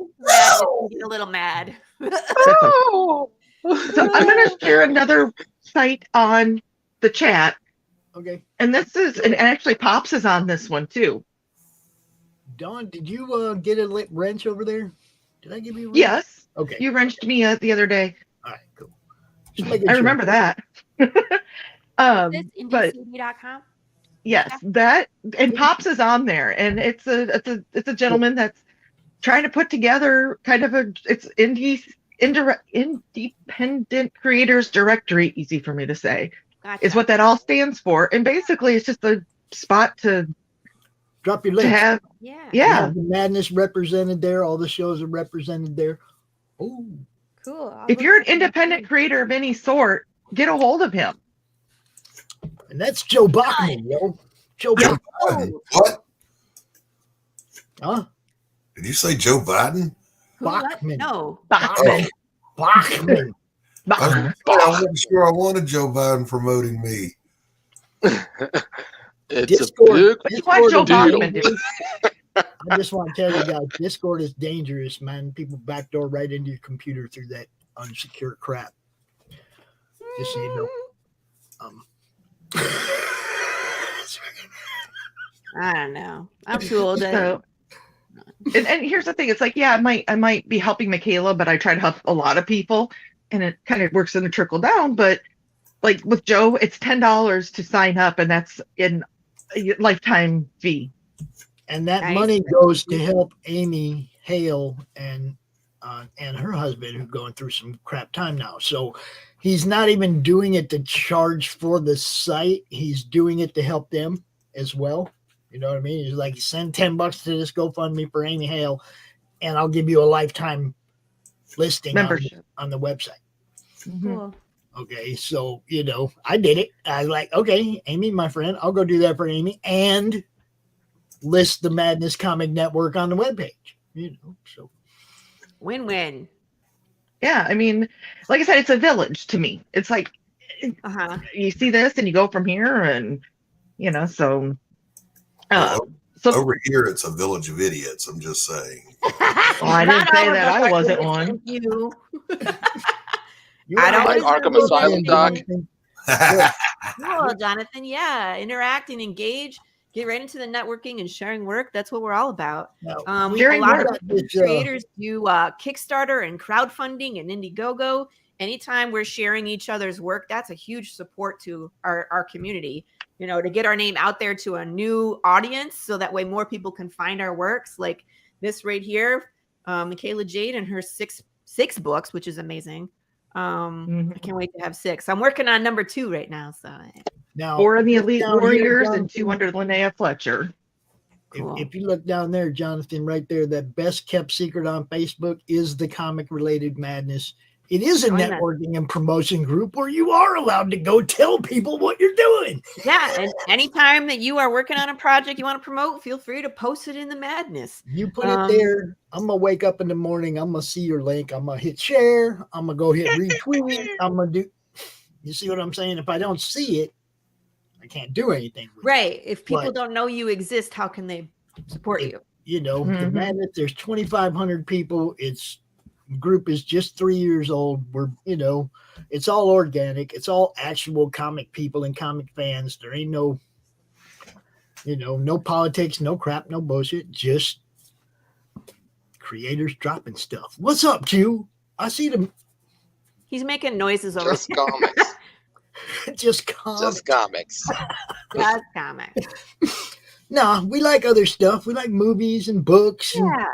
get a little mad. So I'm going to share another site on the chat. Okay. And and actually Pops is on this one too. Dawn, did you get a wrench over there? Did I give you a wrench? Yes. Okay. You wrenched me the other day. All right, cool. I remember that. But yes, that and Pops is on there, and it's a gentleman that's trying to put together kind of it's independent creators directory, easy for me to say. Gotcha. Is what that all stands for, and basically it's just a spot to drop your link. Yeah. The madness represented there. All the shows are represented there. Oh, cool. If you're an independent creator of any sort, get a hold of him. And that's Joe Bachman, yo. Joe Bachman. What? Huh? Did you say Joe Biden? Bachman. No. Bachman. Bachman. I wasn't sure I wanted Joe Biden promoting me. It's Discord, a big Discord deal. I just want to tell you guys, Discord is dangerous, man. People backdoor right into your computer through that unsecure crap. Just so you know. I don't know. I'm too old. And here's the thing: it's I might be helping Michaela, but I try to help a lot of people, and it kind of works in a trickle down. But with Joe, it's $10 to sign up, and that's in a lifetime fee. And that money goes to help Amy Hale and her husband, who's going through some crap time now. So he's not even doing it to charge for the site; he's doing it to help them as well. You know what I mean? He's like, send $10 to this GoFundMe for Amy Hale, and I'll give you a lifetime listing on the website. Cool. Okay, so I did it. I was like, okay, Amy, my friend, I'll go do that for Amy and list the Madness Comic Network on the webpage. So Win-win. Yeah, I mean, like I said, it's a village to me. It's like you see this and you go from here, and so. Well, So over here, it's a village of idiots. I'm just saying. Well, I didn't say that I wasn't one. You. I don't like Arkham Asylum, Doc. Cool, Jonathan. Yeah, interact and engage. Get right into the networking and sharing work. That's what we're all about. A lot of creators do Kickstarter and crowdfunding and Indiegogo. Anytime we're sharing each other's work, that's a huge support to our community. To get our name out there to a new audience, so that way more people can find our works. Like this right here, Michaela Jade and her six books, which is amazing. I can't wait to have 6. I'm working on number 2 right now. So now 4 of the Elite Warriors and 2 under Linnea Fletcher. Cool. If you look down there, Jonathan, right there, that best kept secret on Facebook is the Comic Related Madness. It is a networking and promotion group where you are allowed to go tell people what you're doing. Yeah, and anytime that you are working on a project you want to promote, feel free to post it in the madness. You put it there. I'm gonna wake up in the morning. I'm gonna see your link. I'm gonna hit share. I'm gonna go hit retweet. I'm gonna do. You see what I'm saying? If I don't see it, I can't do anything. Right. If people don't know you exist, how can they support you? The madness. There's 2,500 people. Group is just 3 years old. We're, it's all organic. It's all actual comic people and comic fans. There ain't no, no politics, no crap, no bullshit. Just creators dropping stuff. What's up, Q? I see them. He's making noises over Just comics. Just comics. Just comics. Just comics. Nah, we like other stuff. We like movies and books. Yeah.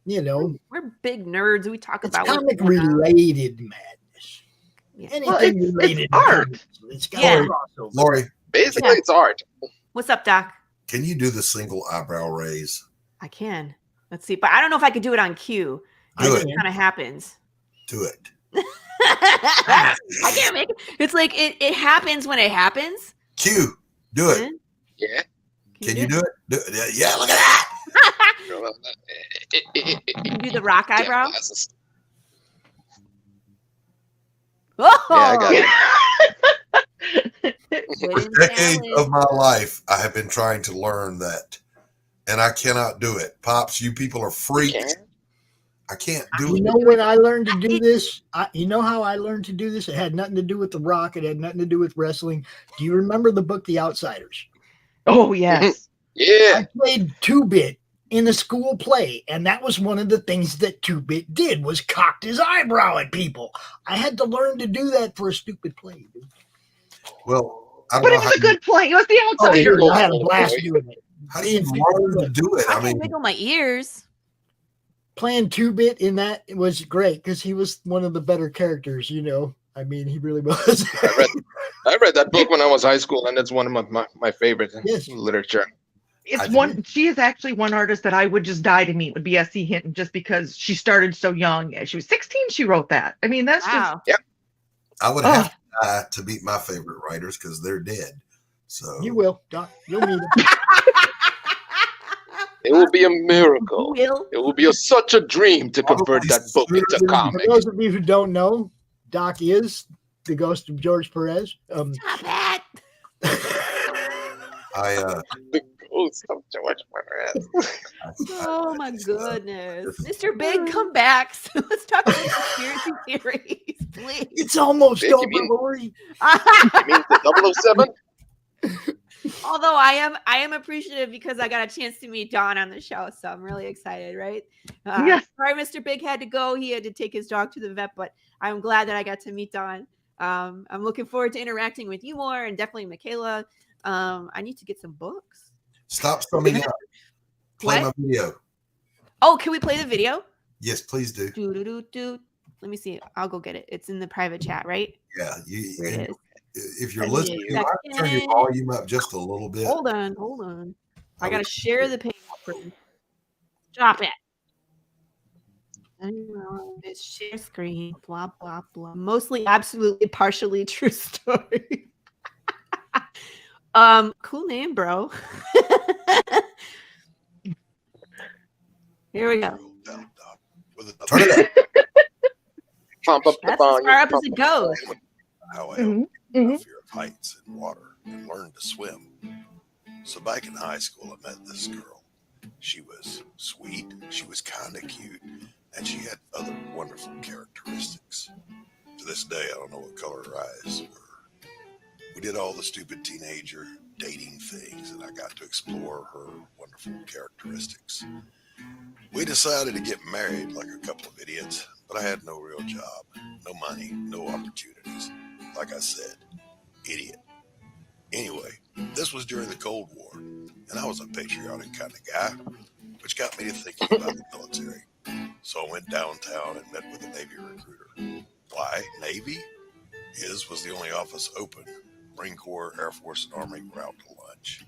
And, we're big nerds. We talk about comic related madness. Yeah. Anything related. It's art. It's got Lori. Basically, it's art. What's up, Doc? Can you do the single eyebrow raise? I can. Let's see. But I don't know if I could do it on cue. Do it. Kind of happens. Do it. I can't make it. It's like it happens when it happens. Q. Do it. Yeah. Can you do it? Yeah, look at that. You do the rock eyebrow. Oh, yeah, I got it. For decades of my life, I have been trying to learn that, and I cannot do it. Pops, you people are freaks. I can't do it. You know when I learned to do this? You know how I learned to do this? It had nothing to do with The Rock. It had nothing to do with wrestling. Do you remember the book The Outsiders? Oh, yes. Yeah. I played 2-bit in a school play, and that was one of the things that 2-bit did, was cocked his eyebrow at people. I had to learn to do that for a stupid play. Dude. Well, I don't but know it was a good play. It was The Outsiders. I had a blast doing it. How do you learn to do it? I can wiggle my ears. Playing 2-bit in that was great because he was one of the better characters, I mean, he really was. I read that book when I was high school, and it's one of my favorite literature. She is actually one artist that I would just die to meet, would be S.E. Hinton, just because she started so young. She was 16, she wrote that. I mean, that's just. Yeah. I would have to die to meet my favorite writers because they're dead. So you will, Doc. You'll meet them. It will be a miracle. It will be such a dream to convert that book into comic. For those of you who don't know, Doc is the ghost of George Perez. Stop that. The ghost of George Perez. Oh my goodness. Mr. Big, come back. So let's talk about conspiracy theories, please. It's almost Big, over, you mean Lori. the 007? Although I am appreciative because I got a chance to meet Don on the show, so I'm really excited, right? Yes. Sorry, Mr. Big had to go. He had to take his dog to the vet, but I'm glad that I got to meet Don. I'm looking forward to interacting with you more, and definitely Michaela. I need to get some books. Stop summing up. Play my video. Oh, can we play the video? Yes, please do. Let me see. I'll go get it. It's in the private chat, right? Yeah. It is. If you're listening, you might turn your volume up just a little bit. Hold on. I gotta share the page. Drop it. It's share screen. Blah blah blah. Mostly, absolutely, partially true story. Cool name, bro. Here we go. Turn it up. Pump up the That's as volume. far up as pump it up goes. the volume. How I Mhm, overcame my mhm. fear of heights and water and learned to swim. So back in high school, I met this girl. She was sweet, she was kind of cute, and she had other wonderful characteristics. To this day, I don't know what color her eyes were. We did all the stupid teenager dating things, and I got to explore her wonderful characteristics. We decided to get married like a couple of idiots, but I had no real job, no money, no opportunities. Like I said, idiot. Anyway, this was during the Cold War, and I was a patriotic kind of guy, which got me to thinking about the military. So I went downtown and met with a Navy recruiter. Why, Navy? His was the only office open. Marine Corps, Air Force, and Army were out to lunch.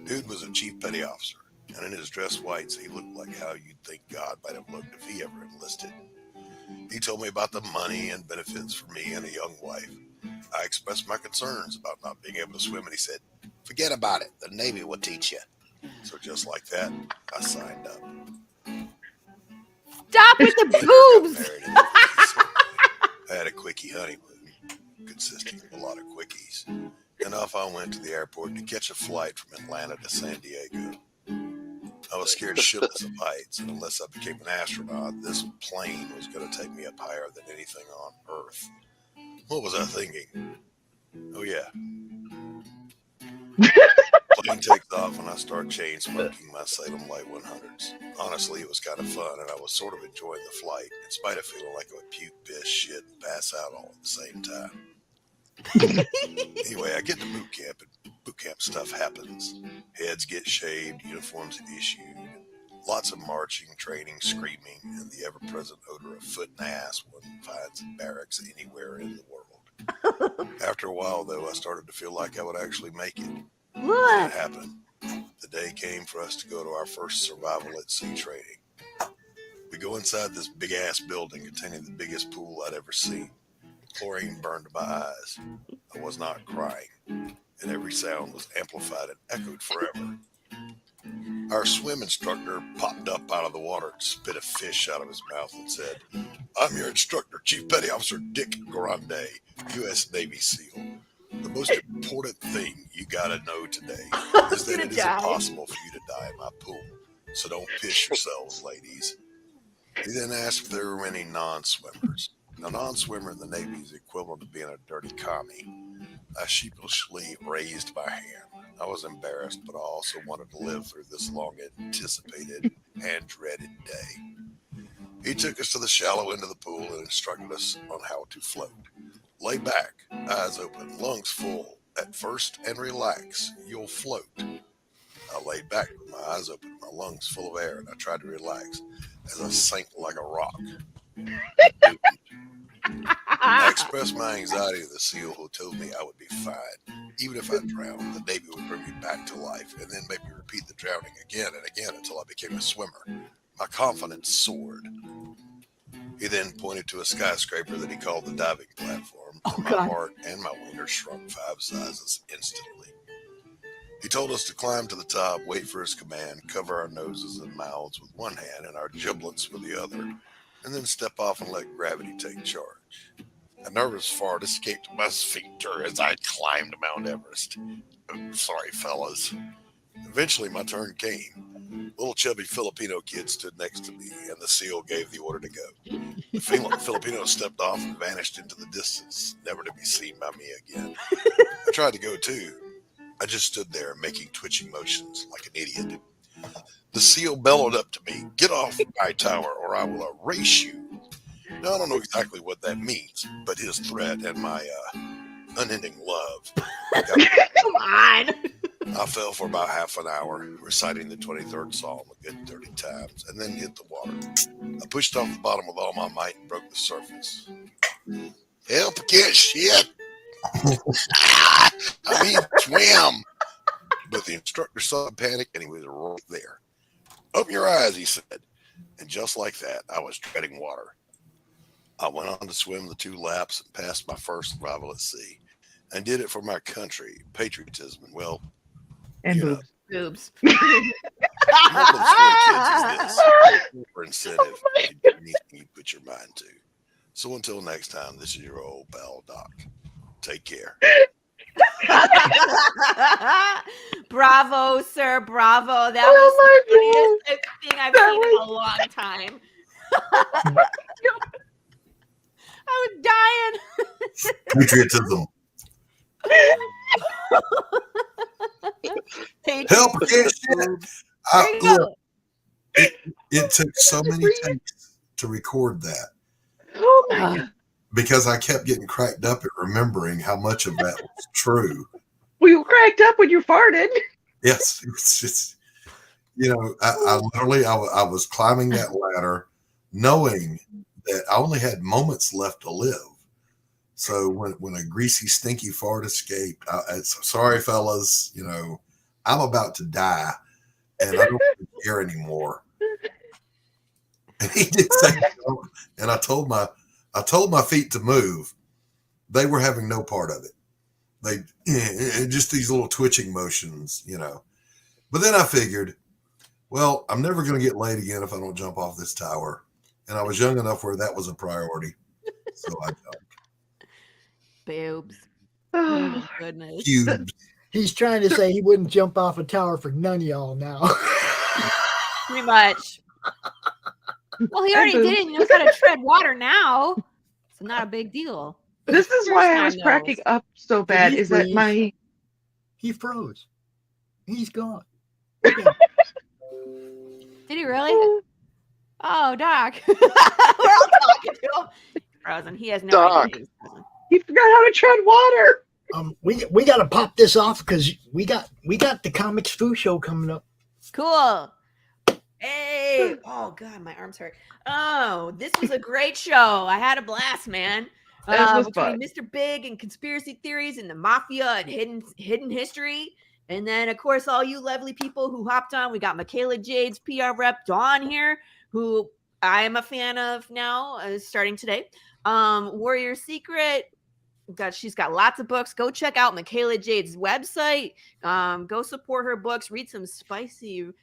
Dude was a chief petty officer, and in his dress whites, he looked like how you'd think God might have looked if he ever enlisted. He told me about the money and benefits for me and a young wife. I expressed my concerns about not being able to swim, and he said, "Forget about it. The Navy will teach you." So just like that, I signed up. Stop with the Me and her got boobs. married in the 50s. I had a quickie honeymoon, consisting of a lot of quickies. And off I went to the airport to catch a flight from Atlanta to San Diego. I was scared shitless of heights, and unless I became an astronaut, this plane was going to take me up higher than anything on Earth. What was I thinking? Oh, yeah. Plane takes off, and I start chain smoking my Salem Light 100s. Honestly, it was kind of fun, and I was sort of enjoying the flight, in spite of feeling like I would puke, piss, shit, and pass out all at the same time. Anyway, I get to boot camp, and boot camp stuff happens. Heads get shaved, uniforms issued, lots of marching, training, screaming, and the ever-present odor of foot and ass one finds in barracks anywhere in the world. After a while, though, I started to feel like I would actually make it. What? It happened. The day came for us to go to our first survival at sea training. We go inside this big-ass building containing the biggest pool I'd ever seen. Chlorine burned my eyes. I was not crying, and every sound was amplified and echoed forever. Our swim instructor popped up out of the water and spit a fish out of his mouth and said, "I'm your instructor, Chief Petty Officer Dick Grande, U.S. Navy SEAL. The most important thing you gotta know today is that it is impossible for you to die in my pool. So don't piss yourselves, ladies." He then asked if there were any non-swimmers. A non-swimmer in the Navy is equivalent to being a dirty commie. I sheepishly raised my hand. I was embarrassed, but I also wanted to live through this long-anticipated and dreaded day. He took us to the shallow end of the pool and instructed us on how to float. Lay back, eyes open, lungs full at first, and relax. You'll float. I laid back with my eyes open, my lungs full of air, and I tried to relax as I sank like a rock. I expressed my anxiety to the SEAL, who told me I would be fine. Even if I drowned, the Navy would bring me back to life and then make me repeat the drowning again and again until I became a swimmer. My confidence soared. He then pointed to a skyscraper that he called the diving platform, and my heart and my wiener shrunk 5 sizes instantly. He told us to climb to the top, wait for his command, cover our noses and mouths with one hand and our giblets with the other, and then step off and let gravity take charge. A nervous fart escaped my sphincter as I climbed Mount Everest. Sorry, fellas. Eventually, my turn came. Little chubby Filipino kid stood next to me, and the SEAL gave the order to go. The Filipino stepped off and vanished into the distance, never to be seen by me again. I tried to go too. I just stood there making twitching motions like an idiot. The SEAL bellowed up to me, "Get off my tower or I will erase you." Now, I don't know exactly what that means, but his threat and my unending love. Come on. I fell for about half an hour, reciting the 23rd Psalm a good 30 times, and then hit the water. I pushed off the bottom with all my might and broke the surface. "Help, get shit." I mean, swim. But the instructor saw the panic, and he was right there. "Open your eyes," he said. And just like that, I was treading water. I went on to swim the 2 laps and passed my first survival at sea. And did it for my country, patriotism, and, well, And you know. Boobs. What little story kids is this? For incentive beneath get your mind to. So until next time, this is your old pal, Doc. Take care. Bravo, sir. Bravo. That Oh was the my funniest thing I've seen in a long time. I was dying. Patriotism. Help against shit. Look, it took so many takes to record that. Oh my God. Because I kept getting cracked up at remembering how much of that was true. Well, you cracked up when you farted. Yes, it was just, I literally was climbing that ladder, knowing that I only had moments left to live. So when a greasy, stinky fart escaped, sorry, fellas, I'm about to die, and I don't care anymore. And he did say, and I told my feet to move. They were having no part of it. They just these little twitching motions, But then I figured, well, I'm never going to get laid again if I don't jump off this tower. And I was young enough where that was a priority. So I jumped. Boobs. Oh, my goodness. Cubes. He's trying to say he wouldn't jump off a tower for none of y'all now. Pretty much. Well, he already did it. He knows how to tread water now. It's not a big deal. This is why I was cracking up so bad. Is that he froze. He's gone. Did he really? Oh, Doc. We're all talking to him. Frozen. He has no Doc. idea. He's frozen. He forgot how to tread water. We got to pop this off because we got the Comics Foo Show coming up. Cool. Hey. Oh, God, my arms hurt. Oh, this was a great show. I had a blast, man. That was Between fun. Mr. Big and conspiracy theories and the mafia and hidden history. And then, of course, all you lovely people who hopped on. We got Michaela Jade's PR rep, Dawn, here, who I am a fan of now, starting today. Warrior Secret. She's got lots of books. Go check out Michaela Jade's website. Go support her books. Read some spicy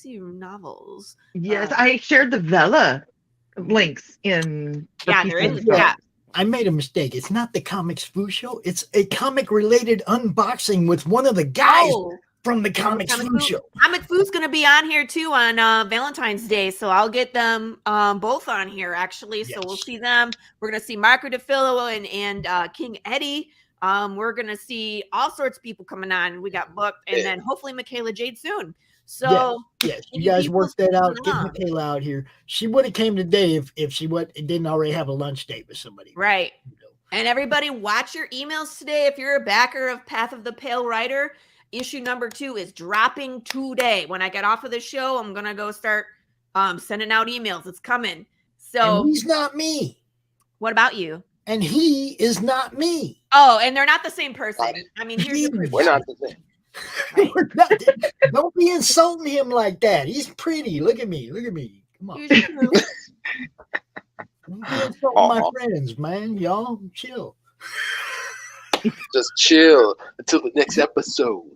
novels. Yes, I shared the Vela links in. Yeah, they're in the chat. I made a mistake. It's not the Comics Foo Show. It's a comic-related unboxing with one of the guys from the Comics Foo Show. Comic Foo's going to be on here too on Valentine's Day, so I'll get them both on here actually. So we'll see them. We're going to see Marco DeFillo and King Eddie. We're going to see all sorts of people coming on. We got booked, and then hopefully Michaela Jade soon. So yes, you guys worked that out. Get Michaela out here. She would have came today if she didn't already have a lunch date with somebody. Right. And everybody, watch your emails today. If you're a backer of Path of the Pale Rider, issue number 2 is dropping today. When I get off of the show, I'm gonna go start sending out emails. It's coming. So and he's not me. What about you? And he is not me. Oh, and they're not the same person. I mean, here's the We're not the same. Right. Don't be insulting him like that. He's pretty. Look at me. Look at me. Come on. Don't be insulting my friends, man. Y'all chill. Just chill until the next episode.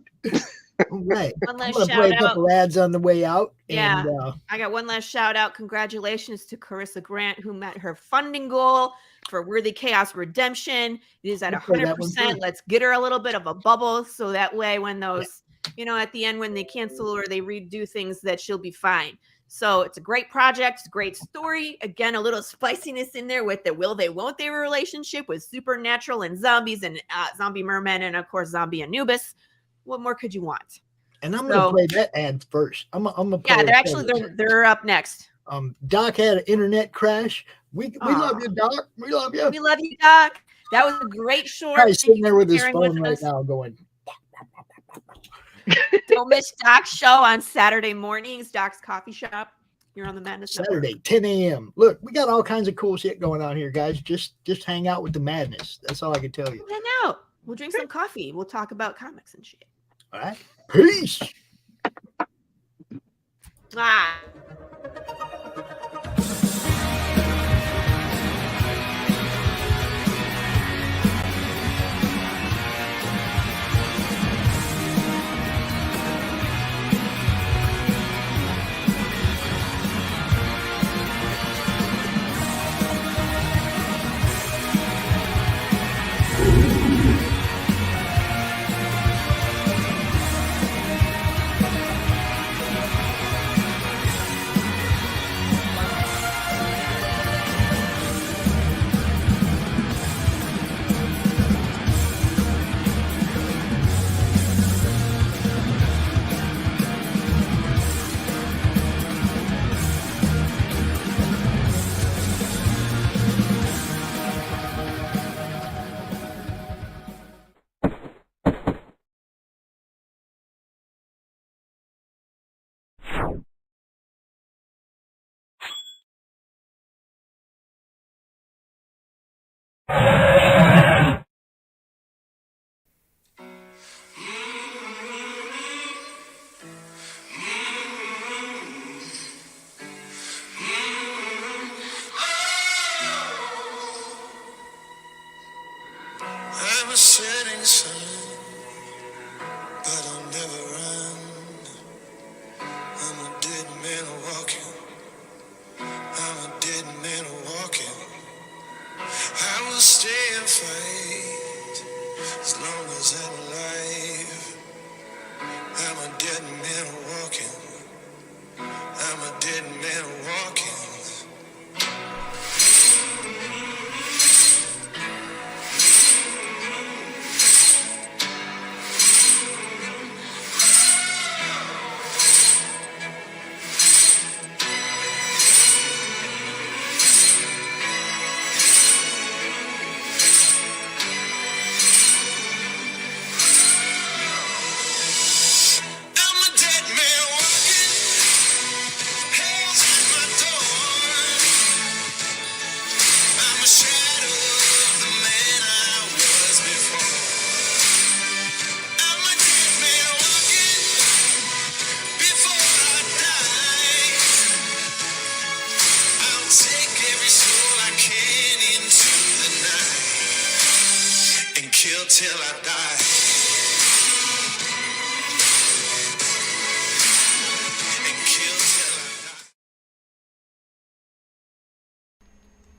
All right. One I'm last gonna play a couple ads on the way out. Yeah. And, I got one last shout out. Congratulations to Carissa Grant, who met her funding goal for Worthy Chaos Redemption. It is at 100%. Let's get her a little bit of a bubble so that way when those, at the end when they cancel or they redo things, that she'll be fine. So it's a great project, it's a great story. Again, a little spiciness in there with the will they, won't they relationship with supernatural and zombies and zombie mermen and of course zombie Anubis. What more could you want? And I'm gonna play that ad first. I'm gonna play they're actually they're up next. Doc had an internet crash. We love you, Doc. We love you. We love you, Doc. That was a great short. Guy's sitting there with his phone right now going. Don't miss Doc's show on Saturday mornings, Doc's Coffee Shop. You're on the Madness Saturday, Network. 10 a.m. Look, we got all kinds of cool shit going on here, guys. Just hang out with the madness. That's all I can tell you. Hang out. We'll drink some coffee. We'll talk about comics and shit. All right. Peace. Ah. until I die. And kill till I die.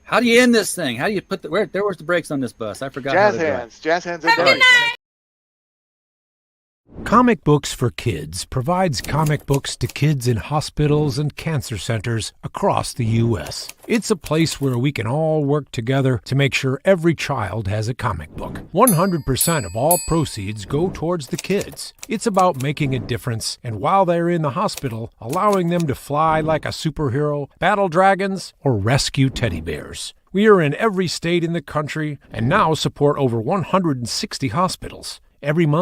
How do you end this thing? How do you put the where? There was the brakes on this bus. I forgot. Jazz how to drive. hands. Jazz hands. Have a good night. Comic Books for Kids provides comic books to kids in hospitals and cancer centers across the U.S. It's a place where we can all work together to make sure every child has a comic book. 100% of all proceeds go towards the kids. It's about making a difference, and while they're in the hospital, allowing them to fly like a superhero, battle dragons, or rescue teddy bears. We are in every state in the country and now support over 160 hospitals. Every month,